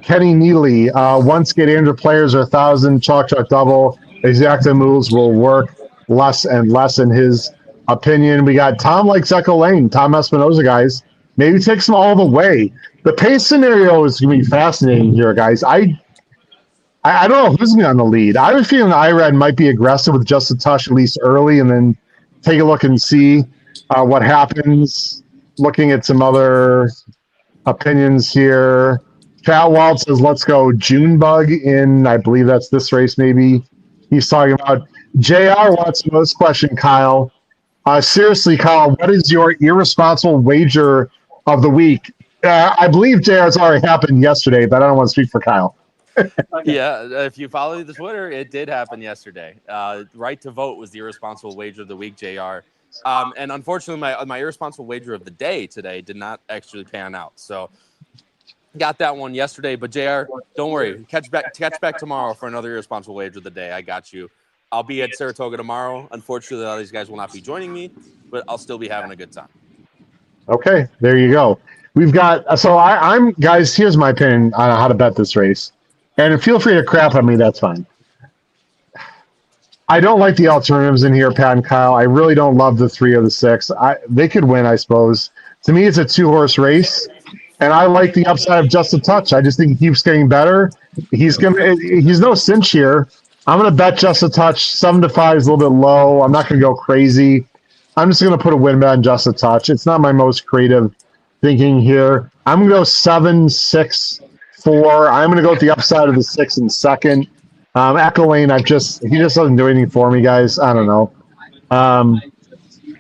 Kenny Neely. Once get Andrew players are 1,000, chalk double. Exacta moves will work less and less in his opinion. We got Tom likes Echo Lane. Tom Espinoza, guys. Maybe takes them all the way. The pace scenario is going to be fascinating here, guys. I don't know who's going to be on the lead. I was feeling NYRA might be aggressive with just a touch at least early and then take a look and see what happens. Looking at some other opinions here. Cat Wald says, let's go Junebug in, I believe that's this race maybe. He's talking about. JR wants to know this question, Kyle. Seriously, Kyle, what is your irresponsible wager of the week? I believe JR's already happened yesterday, but I don't want to speak for Kyle. Yeah, if you follow the Twitter, it did happen yesterday. Right to vote was the irresponsible wager of the week, JR. And unfortunately, my irresponsible wager of the day today did not actually pan out. So got that one yesterday. But JR, don't worry. Catch back tomorrow for another irresponsible wager of the day. I got you. I'll be at Saratoga tomorrow. Unfortunately, all these guys will not be joining me, but I'll still be having a good time. Okay, there you go. We've got so I'm guys. Here's my opinion on how to bet this race, and feel free to crap on me. That's fine. I don't like the alternatives in here, Pat and Kyle. I really don't love the 3 or the 6. They could win, I suppose. To me, it's a 2-horse race, and I like the upside of just a touch. I just think he keeps getting better. He's no cinch here. I'm going to bet just a touch. 7-5 is a little bit low. I'm not going to go crazy. I'm just going to put a win bet on just a touch. It's not my most creative thinking here. I'm going to go 7-6-4. I'm going to go with the upside of the 6 in second. Echo Lane, he just doesn't do anything for me, guys. I don't know.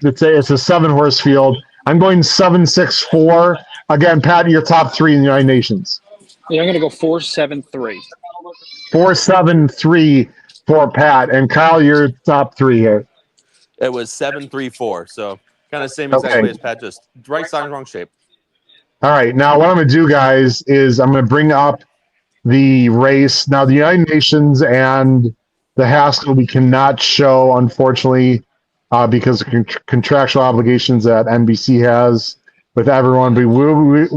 It's a 7-horse field. I'm going 7-6-4. Again, Pat, your top 3 in the United Nations. Yeah, I'm going to go 4-7-3. 4-7-3 for Pat. And Kyle, your top 3 here. It was 7-3-4. So kind of same exact way as Pat, just right side, wrong shape. All right. Now what I'm going to do, guys, is I'm going to bring up the race. Now the United Nations and the Haskell we cannot show, unfortunately, because of contractual obligations that NBC has with everyone. But we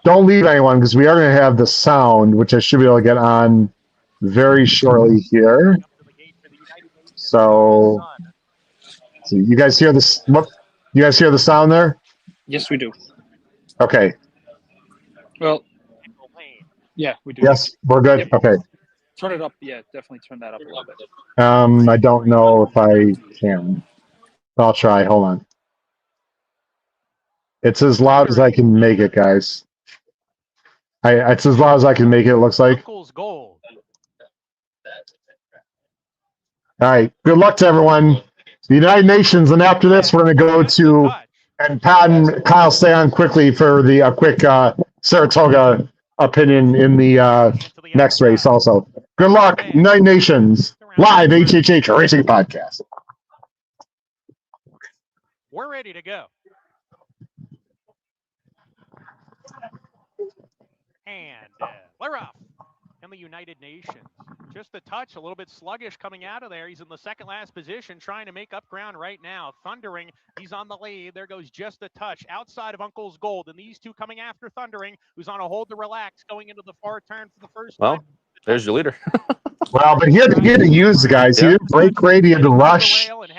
don't leave anyone because we are going to have the sound, which I should be able to get on very shortly here. So you guys hear this? What? You guys hear the sound there? Yes, we do. Okay. Well, yeah, we do. Yes, we're good. Yep. Okay. Turn it up. Yeah, definitely turn that up a little bit. I don't know if I can. I'll try. Hold on. It's as loud as I can make it, guys. It's as loud as I can make it. It looks like. Gold. All right. Good luck to everyone. The United Nations, and after this, we're going to go to, and Pat and Kyle, stay on quickly for the quick Saratoga opinion in the next race also. Good luck, United Nations, live HHH Racing Podcast. We're ready to go. And we're off. In the United Nations. Just a touch, a little bit sluggish coming out of there. He's in the second last position, trying to make up ground right now. Thundering, he's on the lead. There goes Just a Touch outside of Uncle's Gold. And these two coming after Thundering, who's on a hold to relax, going into the far turn for the first time. Well, there's your leader. Well, but he had to use the guys. He didn't break great. He had to rush. That was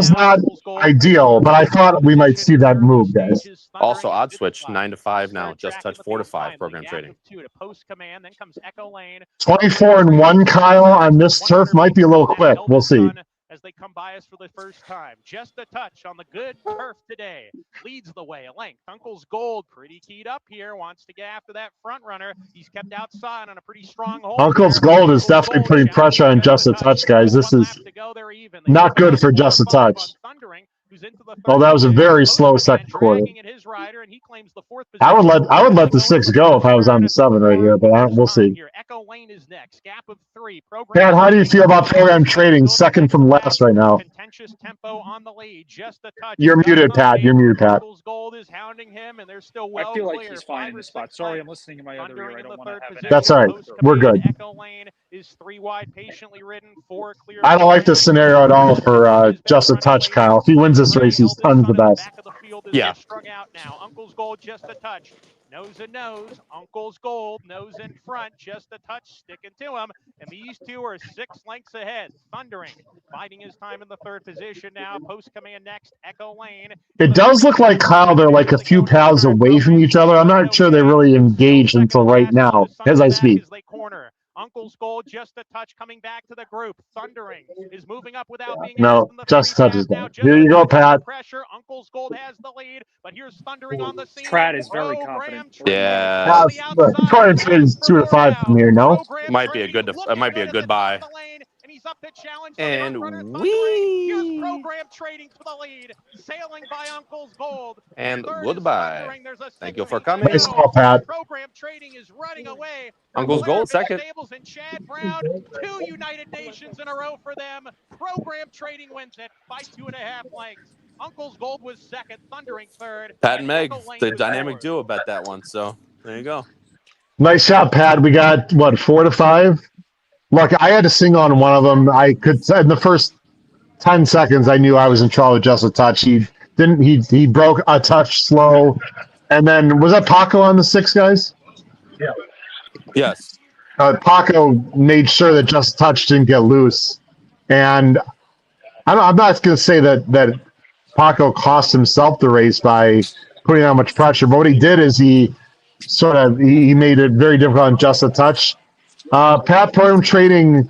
not ideal, but I thought we might see that move, guys. Also, odd switch 9-5 now. Just touch 4-5 program trading. 24-1, Kyle, on this turf might be a little quick. We'll see. As they come by us for the first time. Just a touch on the good turf today. Leads the way a length. Uncle's Gold pretty keyed up here. Wants to get after that front runner. He's kept outside on a pretty strong hold. Uncle's Gold is definitely putting pressure on Just a Touch, guys. This is not good for Just a Touch. Well, that was a very slow second quarter. I would let the 6 go if I was on the 7 right here, but we'll see. Pat, how do you feel about program trading second from last right now? You're muted, Pat. You're muted, Pat. I feel like he's fine in this spot. Sorry, I'm listening in my other ear. I don't want to have it. That's all right. We're good. I don't like this scenario at all for Just a Touch, Kyle. If he wins this race, he's tons the best. Yeah. Uncle's Gold, Just a Touch. Nose and nose. Uncle's Gold, nose in front. Just a touch, sticking to him. And these two are 6 lengths ahead. Thundering, biding his time in the third position now. Post command next, Echo Lane. It does look like, Kyle, they're like a few paths away from each other. I'm not sure they really engaged until right now, as I speak. Uncle's Gold, Just a Touch coming back to the group. Thundering is moving up without being no, Just a Touch is down. Here you go, Pat. Pressure. Uncle's Gold has the lead, but here's Thundering on the scene. Pratt is very confident. Yeah. Program trade is 2-5 from here. No, might be a good. It might be a good buy. And here's program trading for the lead, sailing by Uncle's Gold. And goodbye. Thank you for coming. Nice call, Pat. Program trading is running away. Uncle's Gold second. And Chad Brown, 2 United Nations in a row for them. Program trading wins it by 2.5 lengths. Uncle's Gold was second, Thundering third. Pat and Meg, the dynamic duo bet that one. So there you go. Nice job, Pat. We got what, 4-5. Look, I had to sing on one of them. I could, in the first 10 seconds, I knew I was in trouble with Just a Touch. He broke a touch slow. And then, was that Paco on the 6, guys? Yeah. Yes. Paco made sure that Just a Touch didn't get loose. And I'm not going to say that Paco cost himself the race by putting on much pressure. But what he did is he made it very difficult on Just a Touch. Pat Program Trading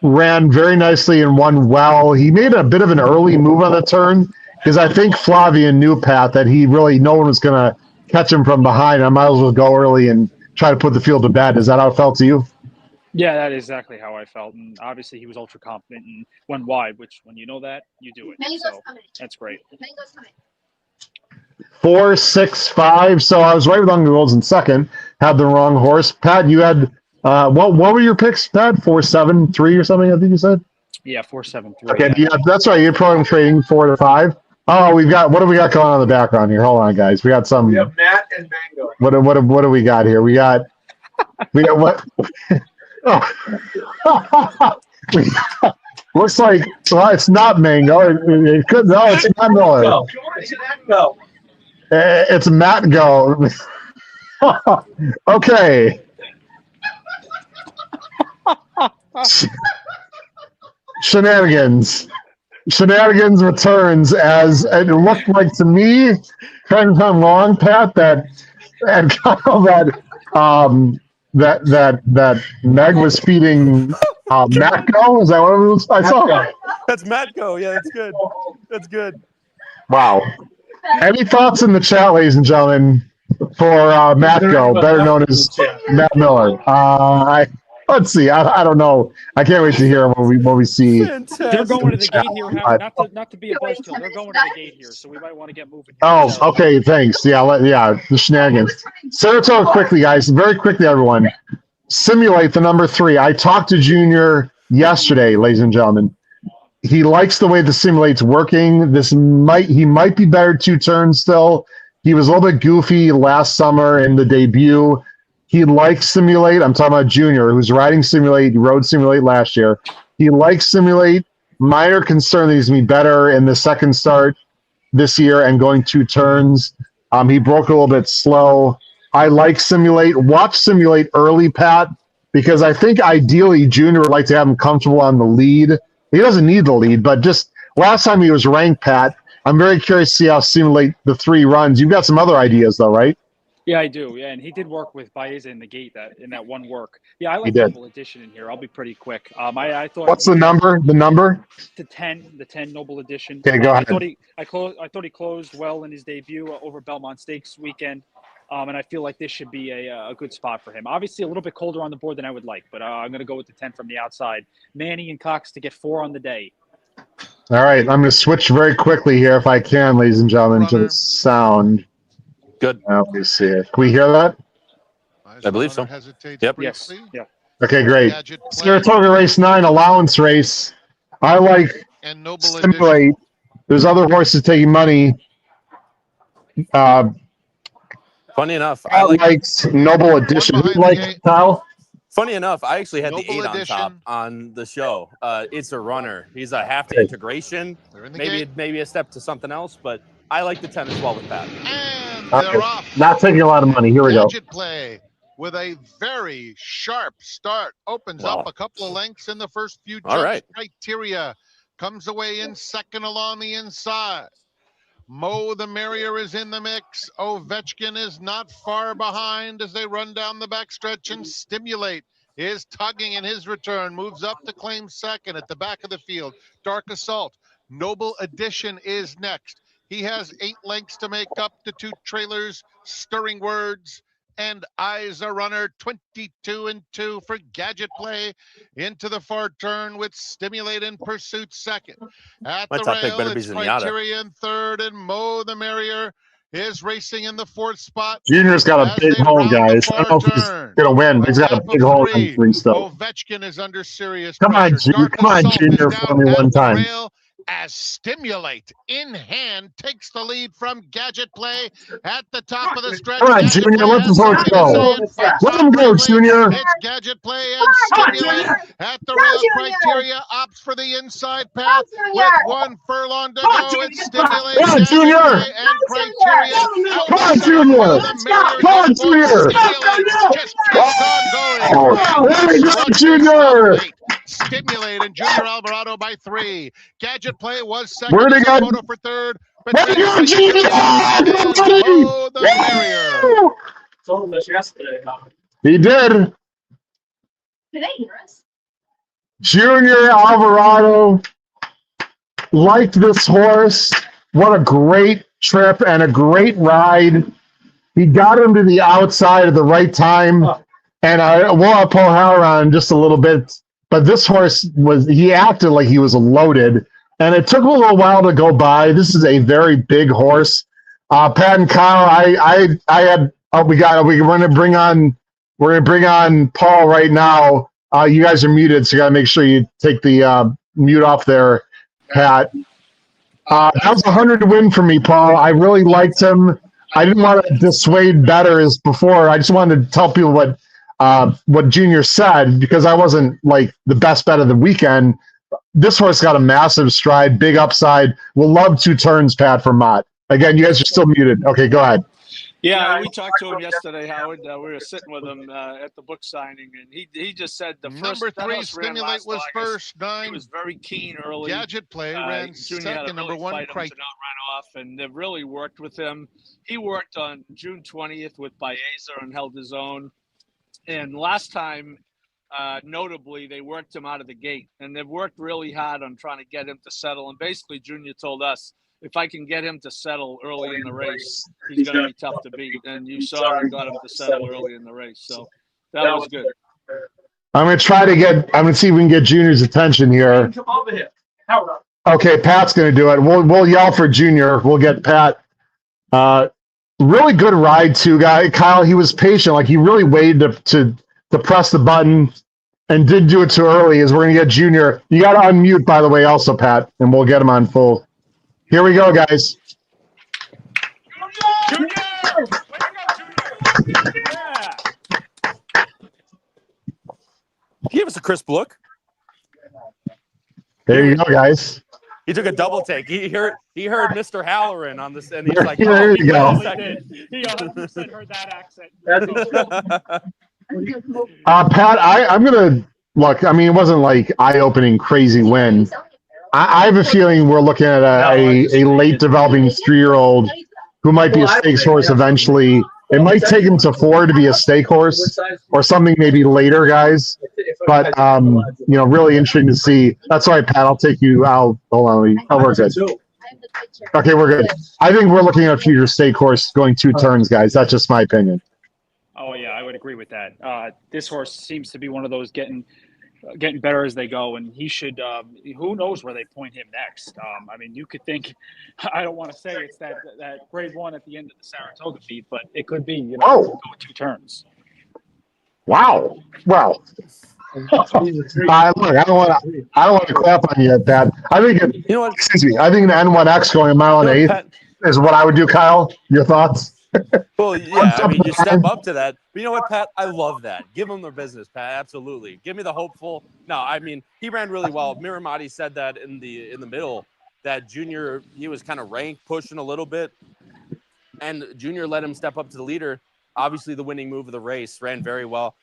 ran very nicely and won well. He made a bit of an early move on the turn because I think Flavian knew, Pat, that no one was going to catch him from behind. I might as well go early and try to put the field to bed. Is that how it felt to you? Yeah, that is exactly how I felt. And obviously he was ultra confident and went wide, which when you know that, you do it. So that's great. 4, 6, 5. So I was right with Uncle's Gold in second. Had the wrong horse. Pat, you had what were your picks, Pat? 4, 7, 3 or something, I think you said? Yeah, 4, 7, 3. Okay, yeah, that's right. You're program trading 4-5. Oh, what do we got going on in the background here? Hold on, guys. We got some. We have Matt and Mango. What do we got here? We got what? Oh. Looks like well, it's not mango. It could. No, it's not Miller. Go. It's an go. It's Matt Go. Okay. Shenanigans returns as it looked like to me, correct me if I'm wrong, Pat, that Meg was feeding Matco. Is that what it was? I saw? That's Matco. Yeah, that's good. That's good. Wow. Any thoughts in the chat, ladies and gentlemen, for Matco, better known as Matt Miller? Let's see. I don't know. I can't wait to hear what we see. Fantastic. They're going to the gate here. Not to be a buzzkill. They're going to the gate here, so we might want to get moving. Oh, okay. Thanks. Yeah, the shenanigans. Saratoga, quickly, guys. Very quickly, everyone. Simulate the number 3. I talked to Junior yesterday, ladies and gentlemen. He likes the way the simulate's working. He might be better 2 turns still. He was a little bit goofy last summer in the debut. He likes Simulate. I'm talking about Junior, who's riding Simulate. He rode Simulate last year. He likes Simulate. Minor concern that he's going to be better in the second start this year and going 2 turns. He broke a little bit slow. I like Simulate. Watch Simulate early, Pat, because I think ideally Junior would like to have him comfortable on the lead. He doesn't need the lead, but just last time he was ranked, Pat, I'm very curious to see how Simulate the 3 runs. You've got some other ideas, though, right? Yeah, I do. Yeah, and he did work with Baeza in the gate in that one work. Yeah, I like Noble Edition in here. I'll be pretty quick. I thought. What's the number? The number? The 10 Noble Edition. Okay, go ahead. I thought he closed well in his debut over Belmont Stakes weekend, and I feel like this should be a good spot for him. Obviously, a little bit colder on the board than I would like, but I'm going to go with the 10 from the outside. Manny and Cox to get 4 on the day. All right, I'm going to switch very quickly here, if I can, ladies and gentlemen, to the sound. Good. Let me see it. Can we hear that? I believe so. Yep. Yes. Yeah. Okay, great. Saratoga Race 9 allowance race. I like and Noble Simulate. Edition. There's other horses taking money. Funny enough, I like Noble Edition. Who like Kyle? Funny enough, I actually had Noble the 8 Edition. on top on the show. It's a runner. He's a half to integration. Maybe a step to something else, but I like the 10 as well with that. And they're off. Not taking a lot of money. Here we go. Gadget Play with a very sharp start. Opens up a couple of lengths in the first few jumps. Criteria comes away in second along the inside. Mo the Merrier is in the mix. Ovechkin is not far behind as they run down the backstretch, and Stimulate is tugging in his return. Moves up to claim second at the back of the field. Dark Assault. Noble Edition is next. He has 8 lengths to make up the 2 trailers. Stirring Words and Eyes a Runner. 22-2 for Gadget Play into the far turn with Stimulate in pursuit second. At the rail, it's Criteria in third, and Mo the Merrier is racing in the 4th spot. Junior's got a big hole, guys. I don't know if he's going to win, but he's got a big hole in 3 still. Ovechkin is under serious Come on, pressure. Junior, for me one time. As Stimulate in hand takes the lead from Gadget Play at the top of the stretch. Come on, Junior, let the horse go. Let him go, Junior. It's Gadget Play and Stimulate at the rail. Criteria opts for the inside path with 1 furlong to go. It's Stimulate. Come on, Junior. And Criteria. Come on, Junior. Come on, Junior. Just keeps on going. There we go, Junior. Stimulate and Junior Alvarado by 3. Gadget Play was second. Where'd he go? Photo for third. But Where'd he go, Junior? Oh, the Merrier. Told us yesterday. He did. Today, Chris. Junior Alvarado liked this horse. What a great trip and a great ride. He got him to the outside at the right time. And we'll have Paul Howard on just a little bit. But this horse he acted like he was loaded. And it took him a little while to go by. This is a very big horse. Pat and Kyle, we're gonna bring on Paul right now. You guys are muted, so you gotta make sure you take the mute off there, Pat. That was a 100 win for me, Paul. I really liked him. I didn't want to dissuade bettors before. I just wanted to tell people what Junior said, because I wasn't like the best bet of the weekend. this horse got a massive stride, big upside. We'll love 2 turns, Pat, from Mott. Again, you guys are still muted. Okay, go ahead. Yeah, we talked to him yesterday, Howard. We were sitting with him at the book signing, and he just said the first number 3 Stimulate was August. first. He 9 was very keen early. Gadget Play ran Junior had second. to Number really 1 fight him Crike. to not run off, and they really worked with him. He worked on June 20th with Baeza and held his own. And last time, notably, they worked him out of the gate, and they've worked really hard on trying to get him to settle. And basically, Junior told us, if I can get him to settle early in the race, he's going to be tough to beat. And you saw he got him to settle early in the race. So that was good. I'm going to see if we can get Junior's attention here. Come over here. Howard. Okay, Pat's going to do it. We'll yell for Junior. We'll get Pat. Really good ride, too, guy. Kyle, he was patient. Like, he really waited to press the button and didn't do it too early. As we're going to get Junior. You got to unmute, by the way, also, Pat, and we'll get him on full. Here we go, guys. Junior! Way to go, Junior! Yeah. He gave us a crisp look. There you go, guys. He took a double take. He heard Mr. Halloran on this, and he's like, There you go. He 100% heard that accent. Pat, I'm going to look. I mean, it wasn't like eye-opening, crazy win. I have a feeling we're looking at a late developing 3-year-old who might be a stakes horse eventually. It might take him to 4 to be a stake horse or something maybe later, guys. But, really interesting to see. That's why, Pat, I'll take you out. Hold on. Oh, we're good. Okay, we're good. I think we're looking at a future stake horse going 2 turns, guys. That's just my opinion. Oh, yeah, I would agree with that. This horse seems to be one of those getting better as they go, and he should who knows where they point him next. I mean, you could think, I don't want to say it's that grade 1 at the end of the Saratoga feat, but it could be, go 2 turns. Wow. Well, look, I don't want to clap on you, Pat. I think excuse me. I think an N1X going a mile and 1/8 is what I would do. Kyle, your thoughts? Well, yeah, I mean, you step up to that. But you know what, Pat? I love that. Give them their business, Pat. Absolutely. Give me the hopeful. No, I mean, he ran really well. Miramati said that in the middle, that Junior, he was kind of rank pushing a little bit, and Junior let him step up to the leader. Obviously, the winning move of the race, ran very well.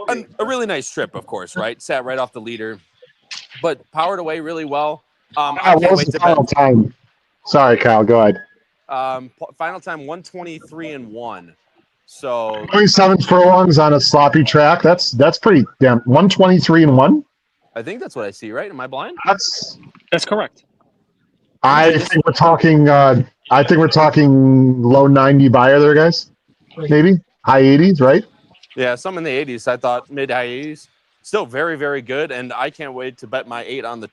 A really nice trip, of course, right? Sat right off the leader, but powered away really well. I can't wait to final time. Sorry, Kyle. Go ahead. Final time 123-1. So 27 furlongs on a sloppy track. That's pretty damn. 123-1. I think that's what I see. Right? Am I blind? That's correct. I think we're talking. I think we're talking low 90 buyer there, guys. Maybe high 80s, right? Yeah, some in the 80s. I thought mid high 80s. Still very, very good, and I can't wait to bet my 8 on the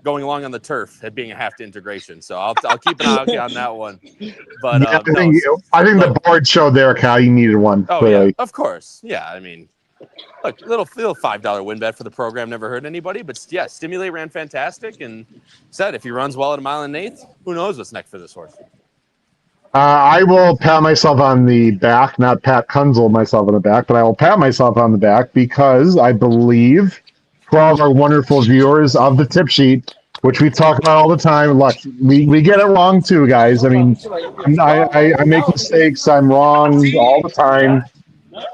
going along on the turf at being a half to integration. So I'll keep an eye on that one. But yeah, I think the board showed there, Kyle, you needed one. Oh clearly. Yeah, of course. Yeah, I mean, look, little $5 win bet for the program never hurt anybody. But yeah, Stimulate ran fantastic, and said if he runs well at a mile and 1/8, who knows what's next for this horse. I will pat myself on the back, not pat Kunzel myself on the back, but I will pat myself on the back because I believe for all of our wonderful viewers of the tip sheet, which we talk about all the time. Look, we get it wrong too, guys. I mean, I make mistakes. I'm wrong all the time.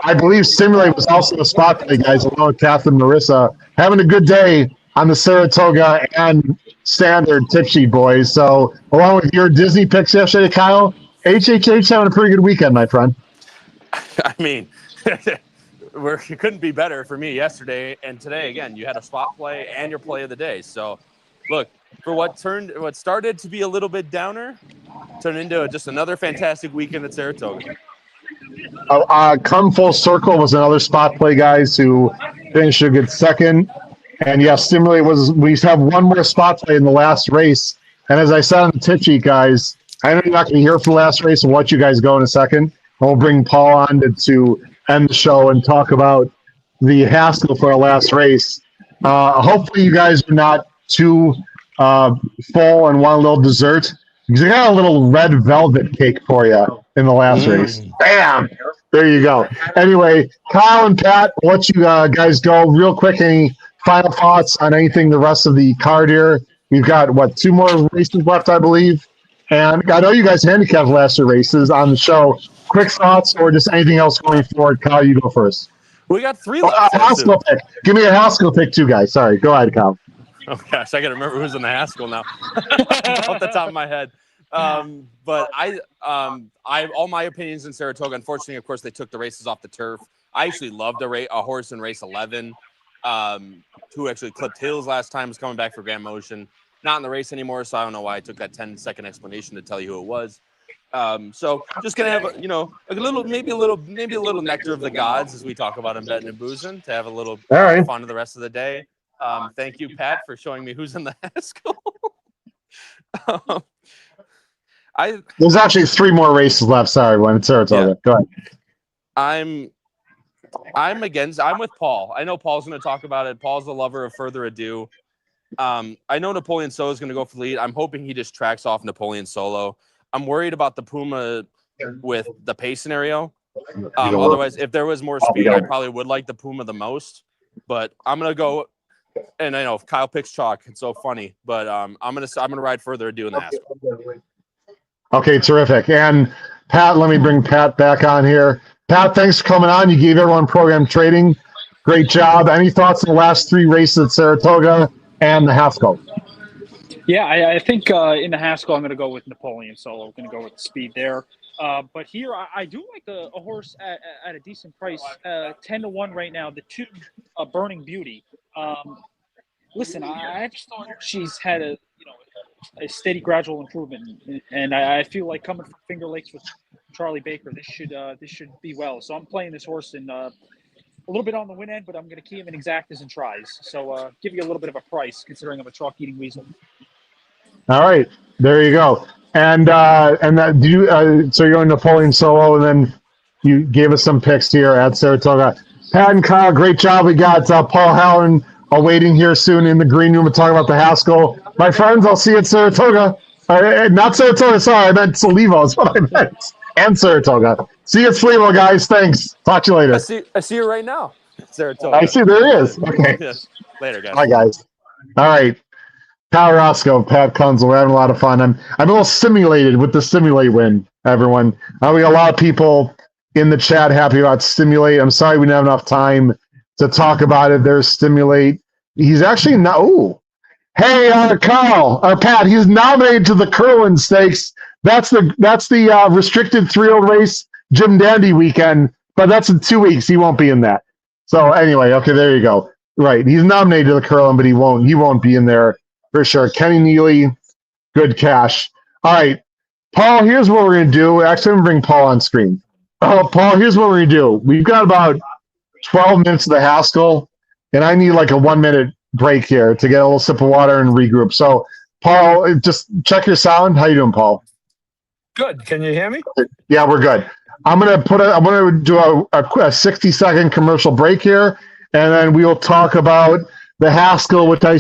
I believe Stimulate was also a spot play, guys, along with Kath and Marissa. Having a good day on the Saratoga and Standard tip sheet, boys. So along with your Disney picks yesterday, Kyle, HHH having a pretty good weekend, my friend. I mean, it couldn't be better for me yesterday and today. Again, you had a spot play and your play of the day. So, look, for what started to be a little bit downer, turned into just another fantastic weekend at Saratoga. Come Full Circle was another spot play, guys, who finished a good second. And yes, Stimulate we have one more spot play in the last race. And as I said on the tip sheet, guys, I know you're not going to be here for the last race and let you guys go in a second. And we'll bring Paul on to end the show and talk about the Haskell for our last race. Hopefully you guys are not too full and want a little dessert, because I got a little red velvet cake for you in the last race. Bam! There you go. Anyway, Kyle and Pat, I'll let you guys go real quick. Any final thoughts on anything the rest of the card here? We've got, what, 2 more races left, I believe. And I know you guys handicapped the last 2 races on the show. Quick thoughts or just anything else going forward? Kyle, you go first. We got 3 Oh, left. Haskell pick. Give me a Haskell pick too, guys. Sorry. Go ahead, Kyle. Oh gosh, I gotta remember who's in the Haskell now, off the top of my head. But all my opinions in Saratoga. Unfortunately, of course, they took the races off the turf. I actually loved a horse in race 11, who actually clipped hills last time. Was coming back for Grand Motion. Not in the race anymore, so I don't know why I took that 10-second explanation to tell you who it was. So just gonna have maybe a little nectar of the gods as we talk about in betting and boozing to have a little fun the rest of the day. Thank you, Pat, for showing me who's in the Haskell. There's actually 3 more races left. Sorry, everyone. It's Saratoga. Yeah. Go ahead. I'm with Paul. I know Paul's going to talk about it. Paul's the lover of Further Ado. I know Napoleon Solo is going to go for the lead. I'm hoping he just tracks off Napoleon Solo. I'm worried about the Puma with the pace scenario. Otherwise, if there was more speed, I probably would like the Puma the most. But I'm going to go. And I know if Kyle picks chalk, it's so funny, but I'm gonna ride Further Ado in the Haskell. Okay, terrific. And Pat, let me bring Pat back on here. Pat, thanks for coming on. You gave everyone program trading. Great job. Any thoughts on the last 3 races at Saratoga and the Haskell? Yeah, I think in the Haskell, I'm going to go with Napoleon Solo. I'm going to go with the speed there. But here, I do like a horse at a decent price, 10-1 right now. The 2 Burning Beauty. Listen, I just thought she's had a steady, gradual improvement, and I feel like coming from Finger Lakes with Charlie Baker, this should be well. So I'm playing this horse in a little bit on the win end, but I'm going to key him in exactas and tries. So give you a little bit of a price considering I'm a chalk eating weasel. All right, there you go. And that do you? So you're going Napoleon Solo, and then you gave us some picks here at Saratoga. Pat and Kyle, great job. We got Paul Halloran awaiting here soon in the green room to talk about the Haskell. My friends, I'll see you at Saratoga. Not Saratoga, sorry, I meant Salivo is what I meant. And Saratoga. See you at Salivo, guys. Thanks. Talk to you later. I see you right now. Saratoga. I see, there he is. Okay. Yes. Later, guys. Bye, guys. All right. Kyle Roscoe, Pat Kunzel, we're having a lot of fun. I'm a little stimulated with the Stimulate win, everyone. We got a lot of people in the chat happy about Stimulate. I'm sorry we didn't have enough time to talk about it. There's Stimulate. He's actually not. Oh, hey, Kyle or Pat. He's nominated to the Curlin Stakes. That's the restricted 3-year-old race, Jim Dandy weekend. But that's in 2 weeks. He won't be in that. So anyway, okay, there you go. Right, he's nominated to the Curlin, but he won't be in there for sure. Kenny Neely, good cash. All right, Paul. Here's what we're gonna do. Actually, I'm gonna bring Paul on screen. Oh, Paul. Here's what we're gonna do. We've got about 12 minutes of the Haskell, and I need like a 1-minute break here to get a little sip of water and regroup. So, Paul, just check your sound. How you doing, Paul? Good. Can you hear me? Yeah, we're good. I'm gonna do a 60-second commercial break here, and then we will talk about the Haskell, which I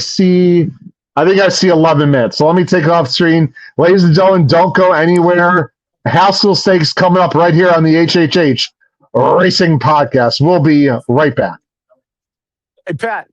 think I see 11 minutes. So let me take it off screen. Ladies and gentlemen, don't go anywhere. Haskell Stakes coming up right here on the HHH Racing Podcast. We'll be right back. Hey, Pat.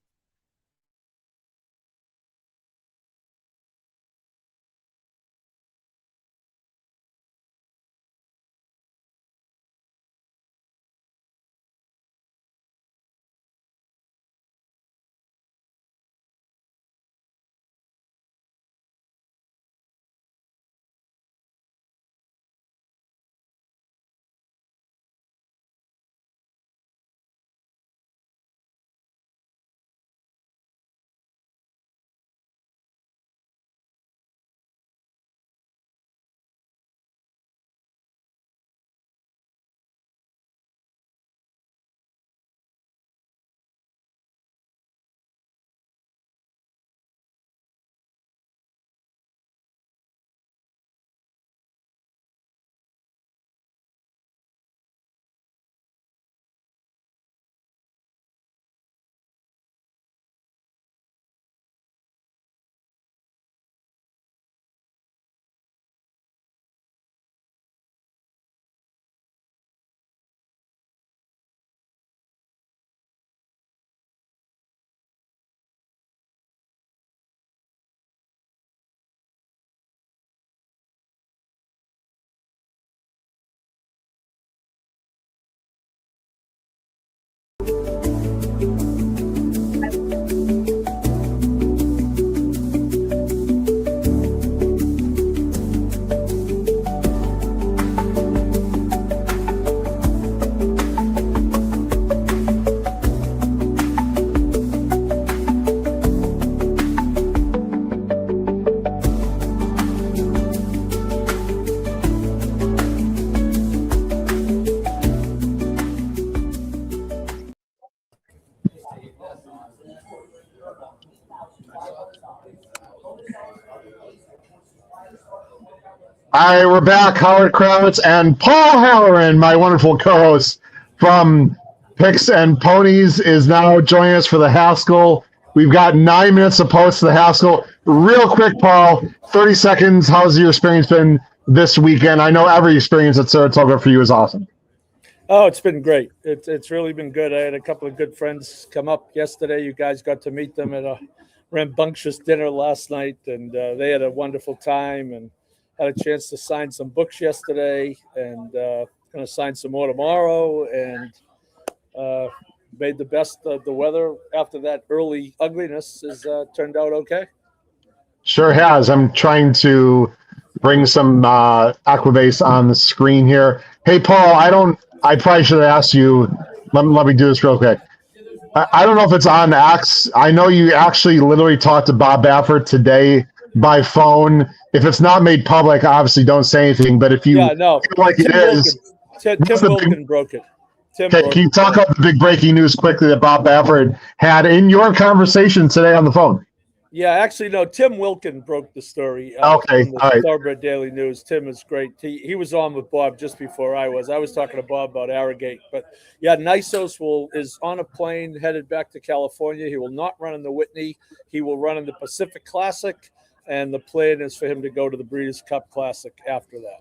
All right, we're back. Howard Kravitz and Paul Halloran, my wonderful co-host from Picks and Ponies, is now joining us for the Haskell. We've got 9 minutes to post the Haskell. Real quick, Paul, 30 seconds. How's your experience been this weekend? I know every experience at Saratoga for you is awesome. Oh, it's been great. It's really been good. I had a couple of good friends come up yesterday. You guys got to meet them at a rambunctious dinner last night, and they had a wonderful time and had a chance to sign some books yesterday, and going to sign some more tomorrow, and made the best of the weather after that early ugliness has turned out okay. Sure has. I'm trying to bring some Aquabase on the screen here. Hey, Paul, I probably should have asked you. Let me do this real quick. I don't know if it's on X. I know you actually literally talked to Bob Baffert today by phone. If it's not made public, obviously don't say anything. But if you feel like Tim it is, Tim Wilkin broke it. Okay, can you talk about the big breaking news quickly that Bob Baffert had in your conversation today on the phone? Yeah, actually, no. Tim Wilkin broke the story. Okay, from the all right. Thoroughbred Daily News. Tim is great. He was on with Bob just before I was. I was talking to Bob about Arrogate. But, yeah, Nisos is on a plane headed back to California. He will not run in the Whitney. He will run in the Pacific Classic, and the plan is for him to go to the Breeders' Cup Classic after that.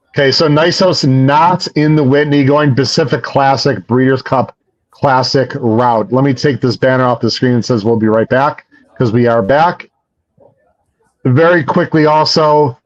Okay, so Nisos not in the Whitney, going Pacific Classic, Breeders' Cup Classic route. Let me take this banner off the screen that says we'll be right back, because we are back. Very quickly also,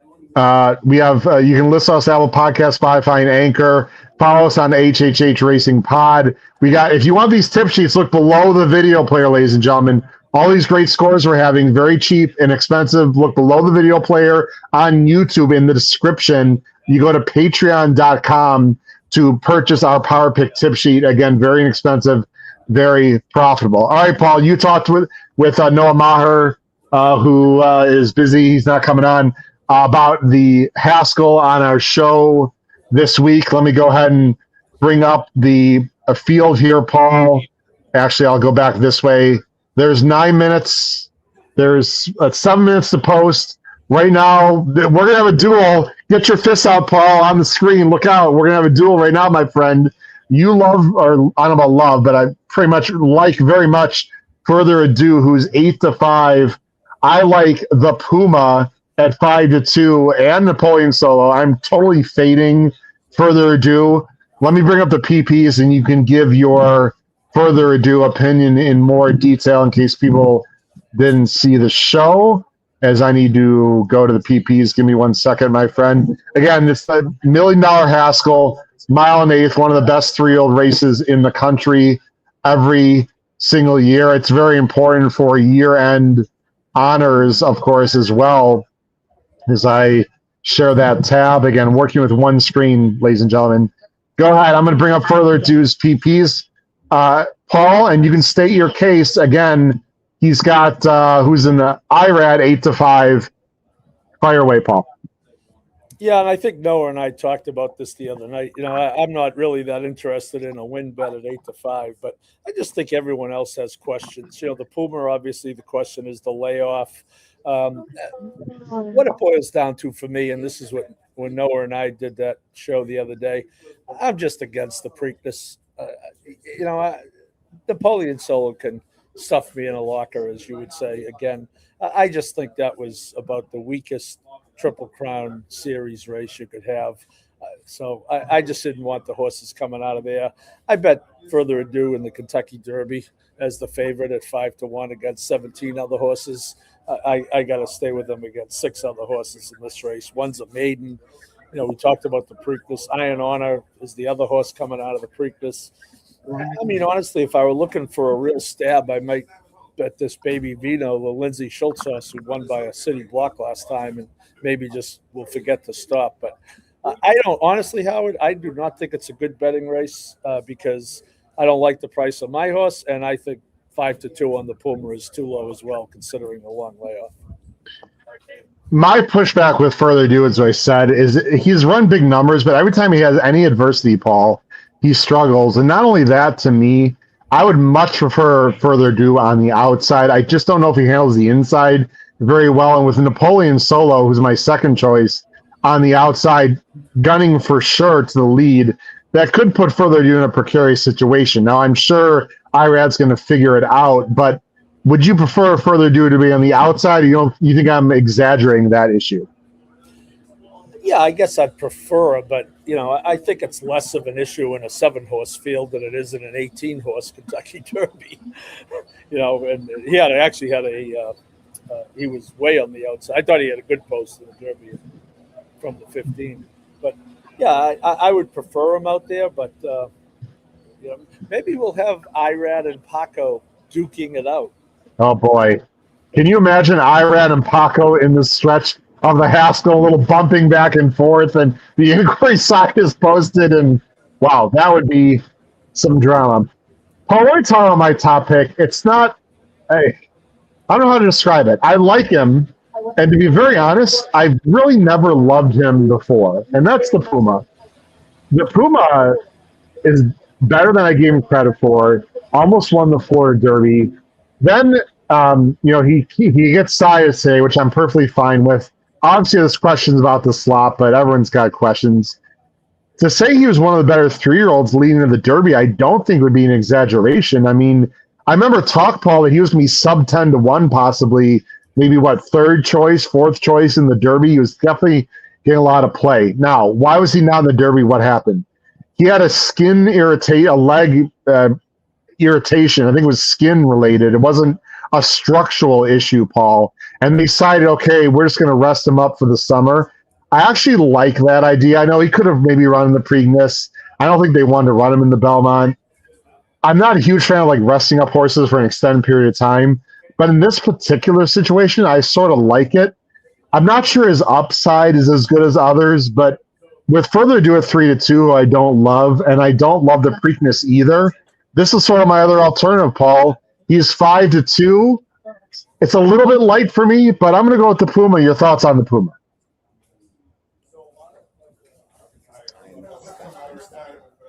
we have you can listen to us on Apple Podcast, Spotify, and Anchor. Follow us on HHH Racing Pod. We got, if you want these tip sheets, look below the video player, ladies and gentlemen. All these great scores we're having, very cheap, inexpensive. Look below the video player on YouTube in the description. You go to patreon.com to purchase our Power Pick tip sheet. Again, very inexpensive, very profitable. All right, Paul, you talked with Noah Maher, who is busy. He's not coming on, about the Haskell on our show this week. Let me go ahead and bring up a field here, Paul. Actually, I'll go back this way. There's 9 minutes. There's 7 minutes to post. Right now, we're going to have a duel. Get your fists out, Paul, on the screen. Look out. We're going to have a duel right now, my friend. You love, or I don't know about love, but I pretty much like very much Further Ado, who's 8-5. I like the Puma at 5-2 and Napoleon Solo. I'm totally fading Further Ado. Let me bring up the PPs and you can give your Further Ado opinion in more detail in case people didn't see the show, as I need to go to the PPs. Give me 1 second, my friend. Again, it's the $1 Million Haskell, mile and eighth, one of the best 3-year-old races in the country every single year. It's very important for year-end honors, of course, as well, as I share that tab. Again, working with one screen, ladies and gentlemen. Go ahead. I'm going to bring up Further Ado's PPs. Paul, and you can state your case. Again, he's got who's in the IRAD 8-5. Fire away, Paul. Yeah, and I think Noah and I talked about this the other night. You know, I'm not really that interested in a win bet at 8-5, but I just think everyone else has questions. You know, the Puma, obviously, the question is the layoff. What it boils down to for me, and this is what when Noah and I did that show the other day, I'm just against the Preakness. You know, Napoleon Solo can stuff me in a locker, as you would say. Again, I just think that was about the weakest Triple Crown Series race you could have. So I just didn't want the horses coming out of there. I bet Further Ado in the Kentucky Derby as the favorite at 5-1 against 17 other horses. I got to stay with them against 6 other horses in this race. One's a maiden. You know, we talked about the Preakness. Iron Honor is the other horse coming out of the Preakness. I mean, honestly, if I were looking for a real stab, I might bet this Baby Vino, the Lindsay Schultz horse, who won by a city block last time, and maybe just will forget to stop. But I don't, honestly, Howard, I do not think it's a good betting race because I don't like the price of my horse, and I think 5-2 on the Puma is too low as well, considering the long layoff. My pushback with Further Ado, as I said, is he's run big numbers, but every time he has any adversity, Paul, he struggles. And not only that, to me, I would much prefer Further Ado on the outside. I just don't know if he handles the inside very well. And with Napoleon Solo, who's my second choice, on the outside, gunning for sure to the lead. That could put Further Ado in a precarious situation. Now, I'm sure Irad's going to figure it out, but would you prefer Further Ado to be on the outside? Or you think I'm exaggerating that issue? Yeah, I guess I'd prefer it, but I think it's less of an issue in a 7-horse field than it is in an 18-horse Kentucky Derby. And he actually had he was way on the outside. I thought he had a good post in the Derby from the 15. But yeah, I would prefer him out there. But maybe we'll have Irad and Paco duking it out. Oh boy, can you imagine Irad and Paco in the stretch of the Haskell, a little bumping back and forth, and the inquiry side is posted, and wow, that would be some drama. Paul, let me tell you my top pick. It's not, I don't know how to describe it. I like him, and to be very honest, I've really never loved him before, and that's the Puma. The Puma is better than I gave him credit for. Almost won the Florida Derby. Then, he gets size today, which I'm perfectly fine with. Obviously, there's questions about the slot, but everyone's got questions. To say he was one of the better 3-year-olds leading to the Derby, I don't think would be an exaggeration. I mean, I remember talk, Paul, that he was going to be sub 10 to 1, possibly, maybe third choice, fourth choice in the Derby. He was definitely getting a lot of play. Now, why was he not in the Derby? What happened? He had a leg irritation. I think it was skin related. It wasn't a structural issue, Paul. And they decided, okay, we're just going to rest him up for the summer. I actually like that idea. I know he could have maybe run in the Preakness. I don't think they wanted to run him in the Belmont. I'm not a huge fan of resting up horses for an extended period of time. But in this particular situation, I sort of like it. I'm not sure his upside is as good as others, but with Further Ado at 3-2, I don't love, and I don't love the Preakness either. This is sort of my other alternative, Paul. He's 5-2. It's a little bit light for me, but I'm going to go with the Puma. Your thoughts on the Puma?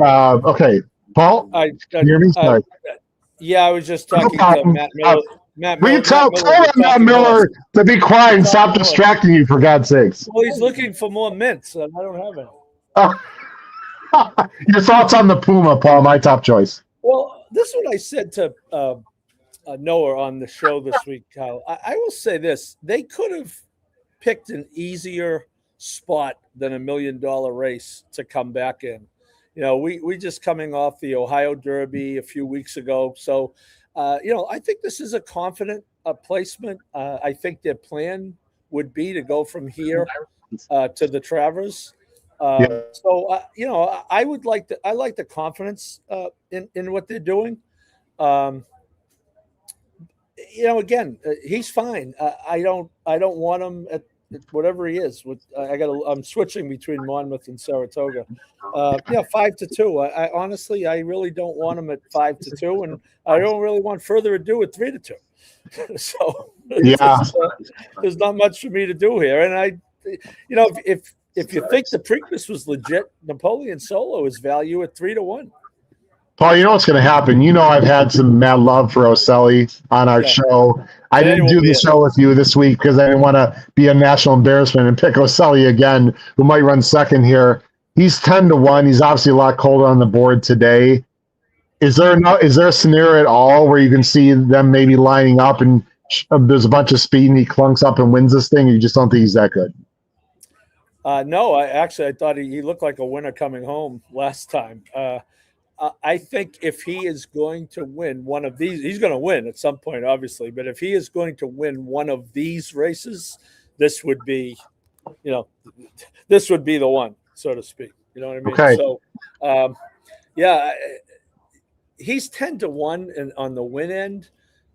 Okay, Paul, can you hear me? Sorry. Yeah, I was just talking to Matt Miller. Will you tell Matt Miller to be quiet and stop distracting you, for God's sakes? Well, he's looking for more mints, and I don't have any. Your thoughts on the Puma, Paul, my top choice. Well, this is what I said to Noah on the show this week, Kyle. I will say this. They could have picked an easier spot than $1 million race to come back in. We just coming off the Ohio Derby a few weeks ago. So, I think this is a confident placement. I think their plan would be to go from here to the Travers. So, I like the confidence in what they're doing. Again, he's fine. I don't want him at whatever he is. I'm switching between Monmouth and Saratoga. 5-2. I honestly, I really don't want him at 5-2, and I don't really want Further Ado at 3-2. So there's not much for me to do here. And if you think the Preakness was legit, Napoleon Solo is value at 3-1. Paul, you know what's going to happen. I've had some mad love for Oselli on our show. I didn't do the show with you this week because I didn't want to be a national embarrassment and pick Oselli again, who might run second here. He's 10-1. He's obviously a lot colder on the board today. Is there a scenario at all where you can see them maybe lining up and there's a bunch of speed and he clunks up and wins this thing? Or you just don't think he's that good? No, I thought he looked like a winner coming home last time. I think if he is going to win one of these, he's going to win at some point, obviously. But if he is going to win one of these races, this would be the one, so to speak. You know what I mean? Okay. So, he's 10-1 and on the win end,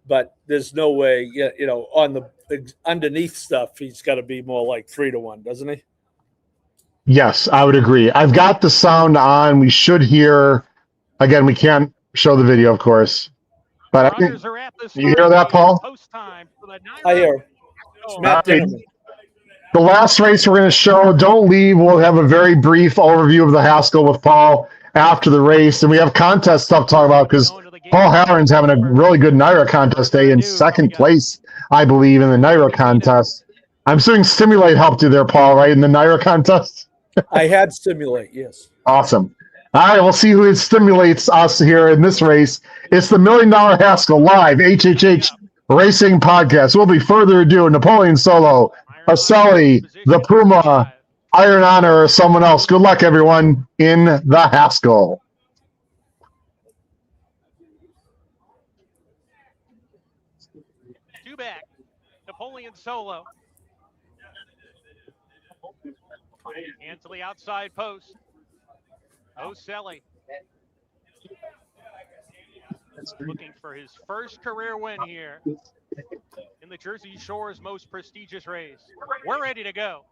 but there's no way. On the underneath stuff, he's got to be more like 3-1, doesn't he? Yes, I would agree. I've got the sound on. We should hear. Again, we can't show the video, of course. But I think, you hear that, Paul? I hear. The last race we're going to show, don't leave. We'll have a very brief overview of the Haskell with Paul after the race. And we have contest stuff to talk about because Paul Halloran's having a really good NYRA contest day in second place, I believe, in the NYRA contest. I'm assuming Stimulate helped you there, Paul, right, in the NYRA contest? I had Stimulate, yes. Awesome. All right, we'll see who stimulates us here in this race. It's the $1 Million Haskell Live HHH Racing Podcast. Will be further ado, Napoleon Solo, Aselli, the Puma, Iron Honor, or someone else. Good luck, everyone, in the Haskell. Two back. Napoleon Solo. And to the outside post. Oaklawn. Looking for his first career win here in the Jersey Shore's most prestigious race. We're ready to go.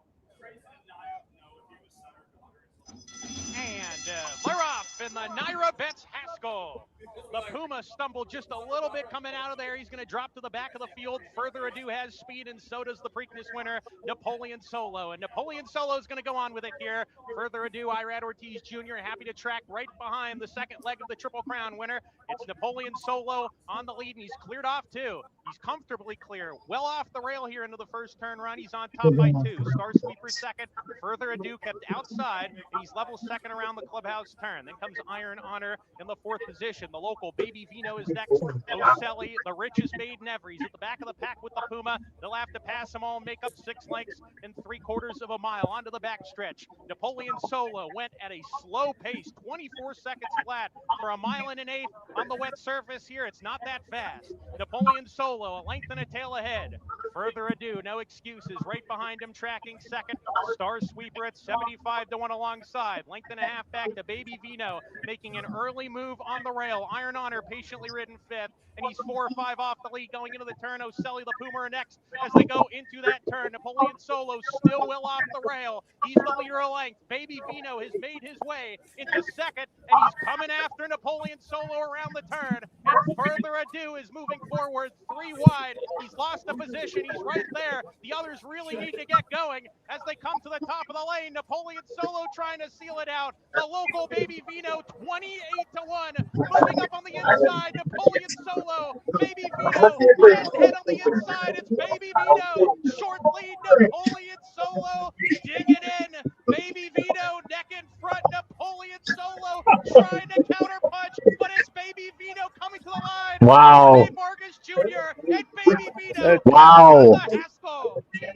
And they're off in the NYRA Bets Haskell. The Puma stumbled just a little bit coming out of there. He's going to drop to the back of the field. Further ado has speed, and so does the Preakness winner, Napoleon Solo. And Napoleon Solo is going to go on with it here. Further ado, Irad Ortiz Jr. happy to track right behind the second leg of the Triple Crown winner. It's Napoleon Solo on the lead, and he's cleared off too. He's comfortably clear, well off the rail here into the first turn run. He's on top by 2. Star Sweeper second. Further ado kept outside, and he's level second around the clubhouse turn. Then comes Iron Honor in the 4th position. The local Baby Vino is next. Oaklawn, the richest maiden ever. He's at the back of the pack with the Puma. They'll have to pass them all, make up 6 lengths in 3/4 of a mile onto the back stretch. Napoleon Solo went at a slow pace, 24 seconds flat for a 1 1/8 on the wet surface here. It's not that fast. Napoleon Solo, a length and a tail ahead. Further ado, no excuses. Right behind him, tracking second. Star Sweeper at 75 to 1 alongside. Length and a half back to Baby Vino, making an early move on the rail. Iron Honor patiently ridden 5th, and he's 4 or 5 off the lead going into the turn. Oaklawn, the Puma are next as they go into that turn. Napoleon Solo still well off the rail. He's the leader of length. Baby Vino has made his way into second, and he's coming after Napoleon Solo around the turn. And further ado is moving forward 3 wide. He's lost the position. He's right there. The others really need to get going as they come to the top of the lane. Napoleon Solo trying to seal it out. The local Baby Vino 28 to 1. Moving up on the inside. Napoleon Solo. Baby Vino. Head on the inside. It's Baby Vino. Short lead. Napoleon Solo. Dig it in. Baby Vino neck in front. Napoleon Solo trying to counter punch, but it's Baby Vino coming to the line. Wow. Vargas Jr. and Baby Vino. Wow.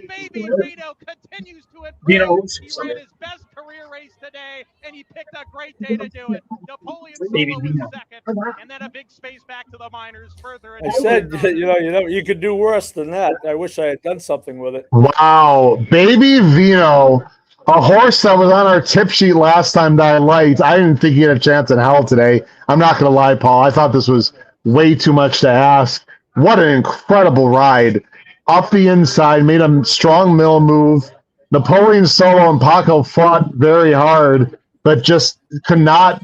Baby Vino continues to improve. He ran his best career race today, and he picked a great day to do it. Napoleon Solo was second, and then a big space back to the minors. Further, I said, you could do worse than that. I wish I had done something with it. Wow. Baby Vino, a horse that was on our tip sheet last time that I liked. I didn't think he had a chance in hell today. I'm not going to lie, Paul. I thought this was way too much to ask. What an incredible ride. Up the inside, made a strong mill move. Napoleon Solo and Paco fought very hard, but just could not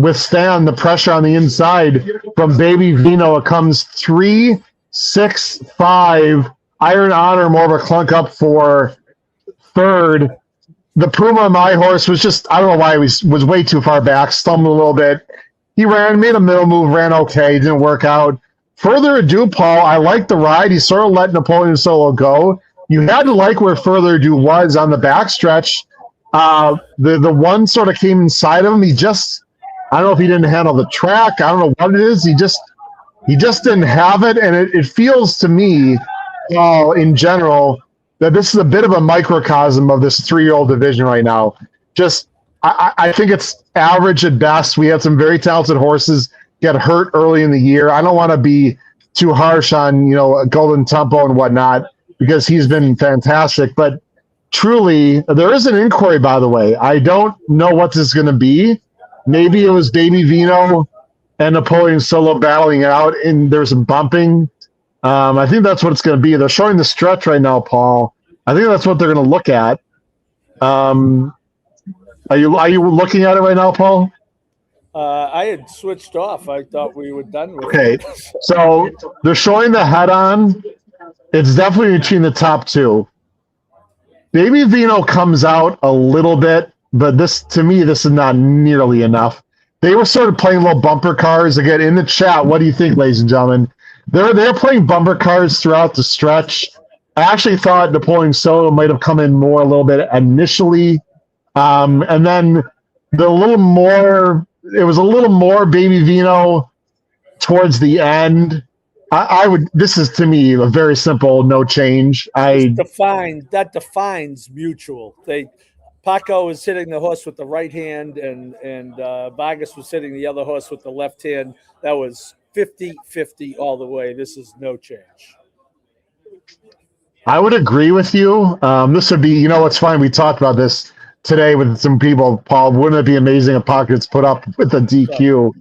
withstand the pressure on the inside from Baby Vino. It comes 3, 6, 5. Iron Honor more of a clunk up for third. The Puma, my horse, was just, I don't know why he was way too far back, stumbled a little bit. He made a middle move, ran okay, didn't work out. Further ado, Paul, I liked the ride. He sort of let Napoleon Solo go. You had to like where Further Ado was on the backstretch. The one sort of came inside of him. He just, I don't know if he didn't handle the track. I don't know what it is. He just didn't have it. And it feels to me, in general, that this is a bit of a microcosm of this 3-year-old division right now. Just, I think it's average at best. We had some very talented horses get hurt early in the year. I don't want to be too harsh on, Golden Tempo and whatnot, because he's been fantastic. But truly, there is an inquiry, by the way. I don't know what this is going to be. Maybe it was Baby Vino and Napoleon Solo battling it out, and there's some bumping. I think that's what it's going to be. They're showing the stretch right now, Paul. I think that's what they're going to look at. Are you looking at it right now, Paul? I had switched off. I thought we were done with it. Okay, so they're showing the head-on. It's definitely between the top 2. Baby Vino comes out a little bit, but to me, this is not nearly enough. They were sort of playing little bumper cars. Again, in the chat, what do you think, ladies and gentlemen? They're playing bumper cars throughout the stretch. I actually thought Napoleon Solo might have come in a little bit initially. And then it was a little more Baby Vino towards the end. This is to me a very simple no change. That defines mutual. Paco was hitting the horse with the right hand, and Vargas was hitting the other horse with the left hand. That was 50-50 all the way. This is no change. I would agree with you. This would be, what's fine. We talked about this today with some people. Paul, wouldn't it be amazing if Pockets put up with a DQ?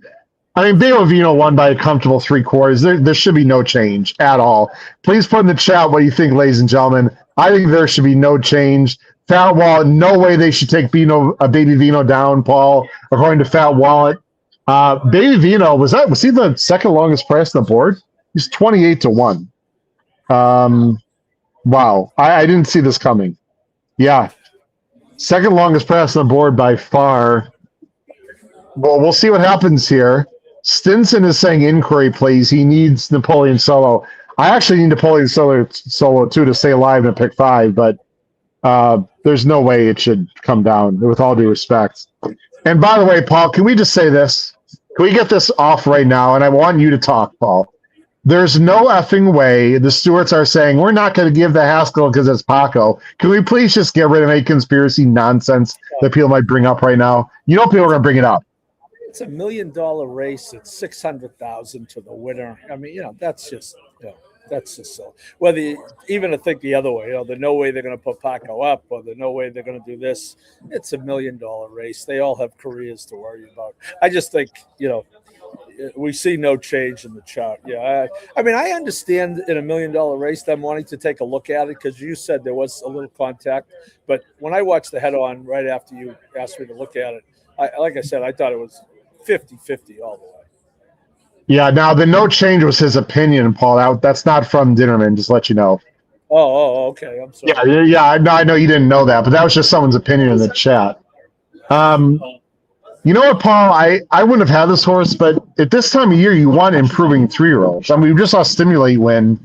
I mean, Baby Vino won by a comfortable 3/4. There should be no change at all. Please put in the chat what you think, ladies and gentlemen. I think there should be no change. Fat Wallet, no way they should take Baby Vino down, Paul, according to Fat Wallet. Baby Vino, was he the second longest price on the board? He's 28-1. Wow. I didn't see this coming. Yeah. Second longest price on the board by far. Well, we'll see what happens here. Stinson is saying inquiry, please. He needs Napoleon Solo. I actually need Napoleon Solo too to stay alive in pick 5, but there's no way it should come down, with all due respect. And by the way, Paul, can we just say this? Can we get this off right now? And I want you to talk, Paul. There's no effing way the Stewarts are saying we're not going to give the Haskell because it's Paco. Can we please just get rid of any conspiracy nonsense that people might bring up right now? People are going to bring it up. It's $1 million race. It's $600,000 to the winner. I mean, that's just so. Whether even to think the other way, there's no way they're going to put Paco up, or there's no way they're going to do this. It's $1 million race. They all have careers to worry about. I just think, we see no change in the chart. Yeah, I mean, I understand in $1 million race them wanting to take a look at it because you said there was a little contact. But when I watched the head-on right after you asked me to look at it, like I said, I thought it was 50-50 all the way. Yeah, now the no change was his opinion, Paul. That's not from Dinnerman, just let you know. Oh, okay. I'm sorry. Yeah, I know you didn't know that, but that was just someone's opinion in the chat. You know what, Paul? I wouldn't have had this horse, but at this time of year, you want improving 3-year-olds. I mean, we just saw Stimulate win,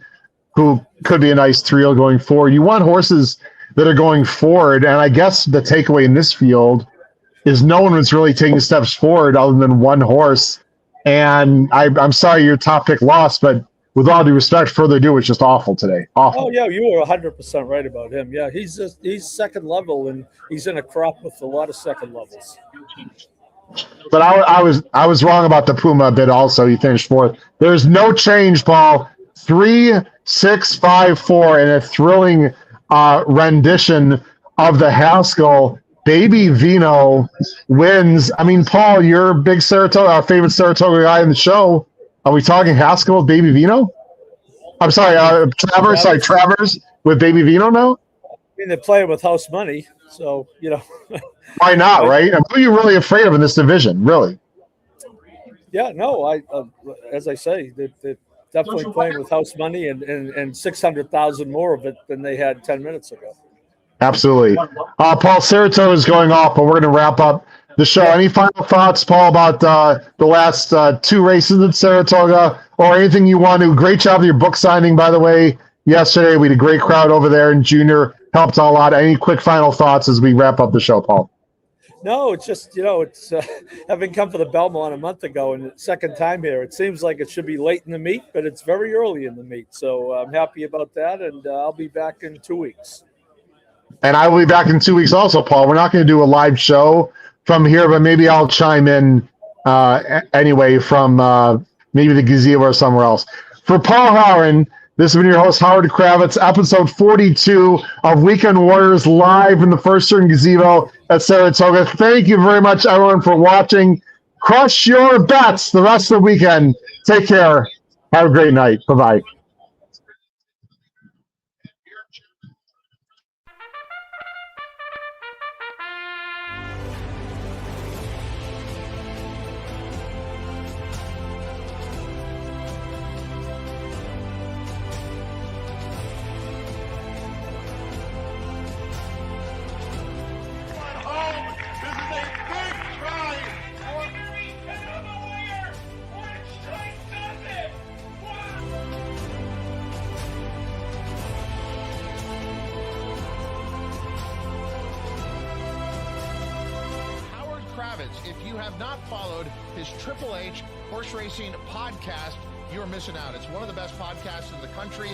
who could be a nice 3-year-old going forward. You want horses that are going forward, and I guess the takeaway in this field is no one was really taking steps forward other than one horse. And I'm sorry your top pick lost, but with all due respect, Further Ado was just awful today. Awful. Oh, yeah, you were 100% right about him. Yeah, he's second level, and he's in a crop with a lot of second levels. But I was wrong about the Puma bit also. He finished 4th. There's no change, Paul. 3, 6, 5, 4, and a thrilling rendition of the Haskell. Baby Vino wins. I mean, Paul, you're a big Saratoga, our favorite Saratoga guy in the show. Are we talking Haskell with Baby Vino? I'm sorry, Travers with Baby Vino now? I mean, they're playing with house money, so, Why not, right? Who are you really afraid of in this division, really? Yeah, no, as I say, they're definitely playing with house money and 600,000 more of it than they had 10 minutes ago. Absolutely. Paul, Saratoga is going off, but we're going to wrap up the show. Any final thoughts, Paul, about the last 2 races at Saratoga, or anything you want to? Great job with your book signing, by the way. Yesterday, we had a great crowd over there, and Junior helped a lot. Any quick final thoughts as we wrap up the show, Paul? No, it's just, it's having come for the Belmont a month ago and the second time here, it seems like it should be late in the meet, but it's very early in the meet. So I'm happy about that, and I'll be back in 2 weeks. And I will be back in 2 weeks also, Paul. We're not going to do a live show from here, but maybe I'll chime in anyway from maybe the Gazebo or somewhere else. For Paul Howard, this has been your host, Howard Kravitz, episode 42 of Weekend Warriors live in the First Turn Gazebo at Saratoga. Thank you very much, everyone, for watching. Crush your bets the rest of the weekend. Take care. Have a great night. Bye-bye. Performance. If you have not followed his Triple H Horse Racing podcast, you're missing out. It's one of the best podcasts in the country.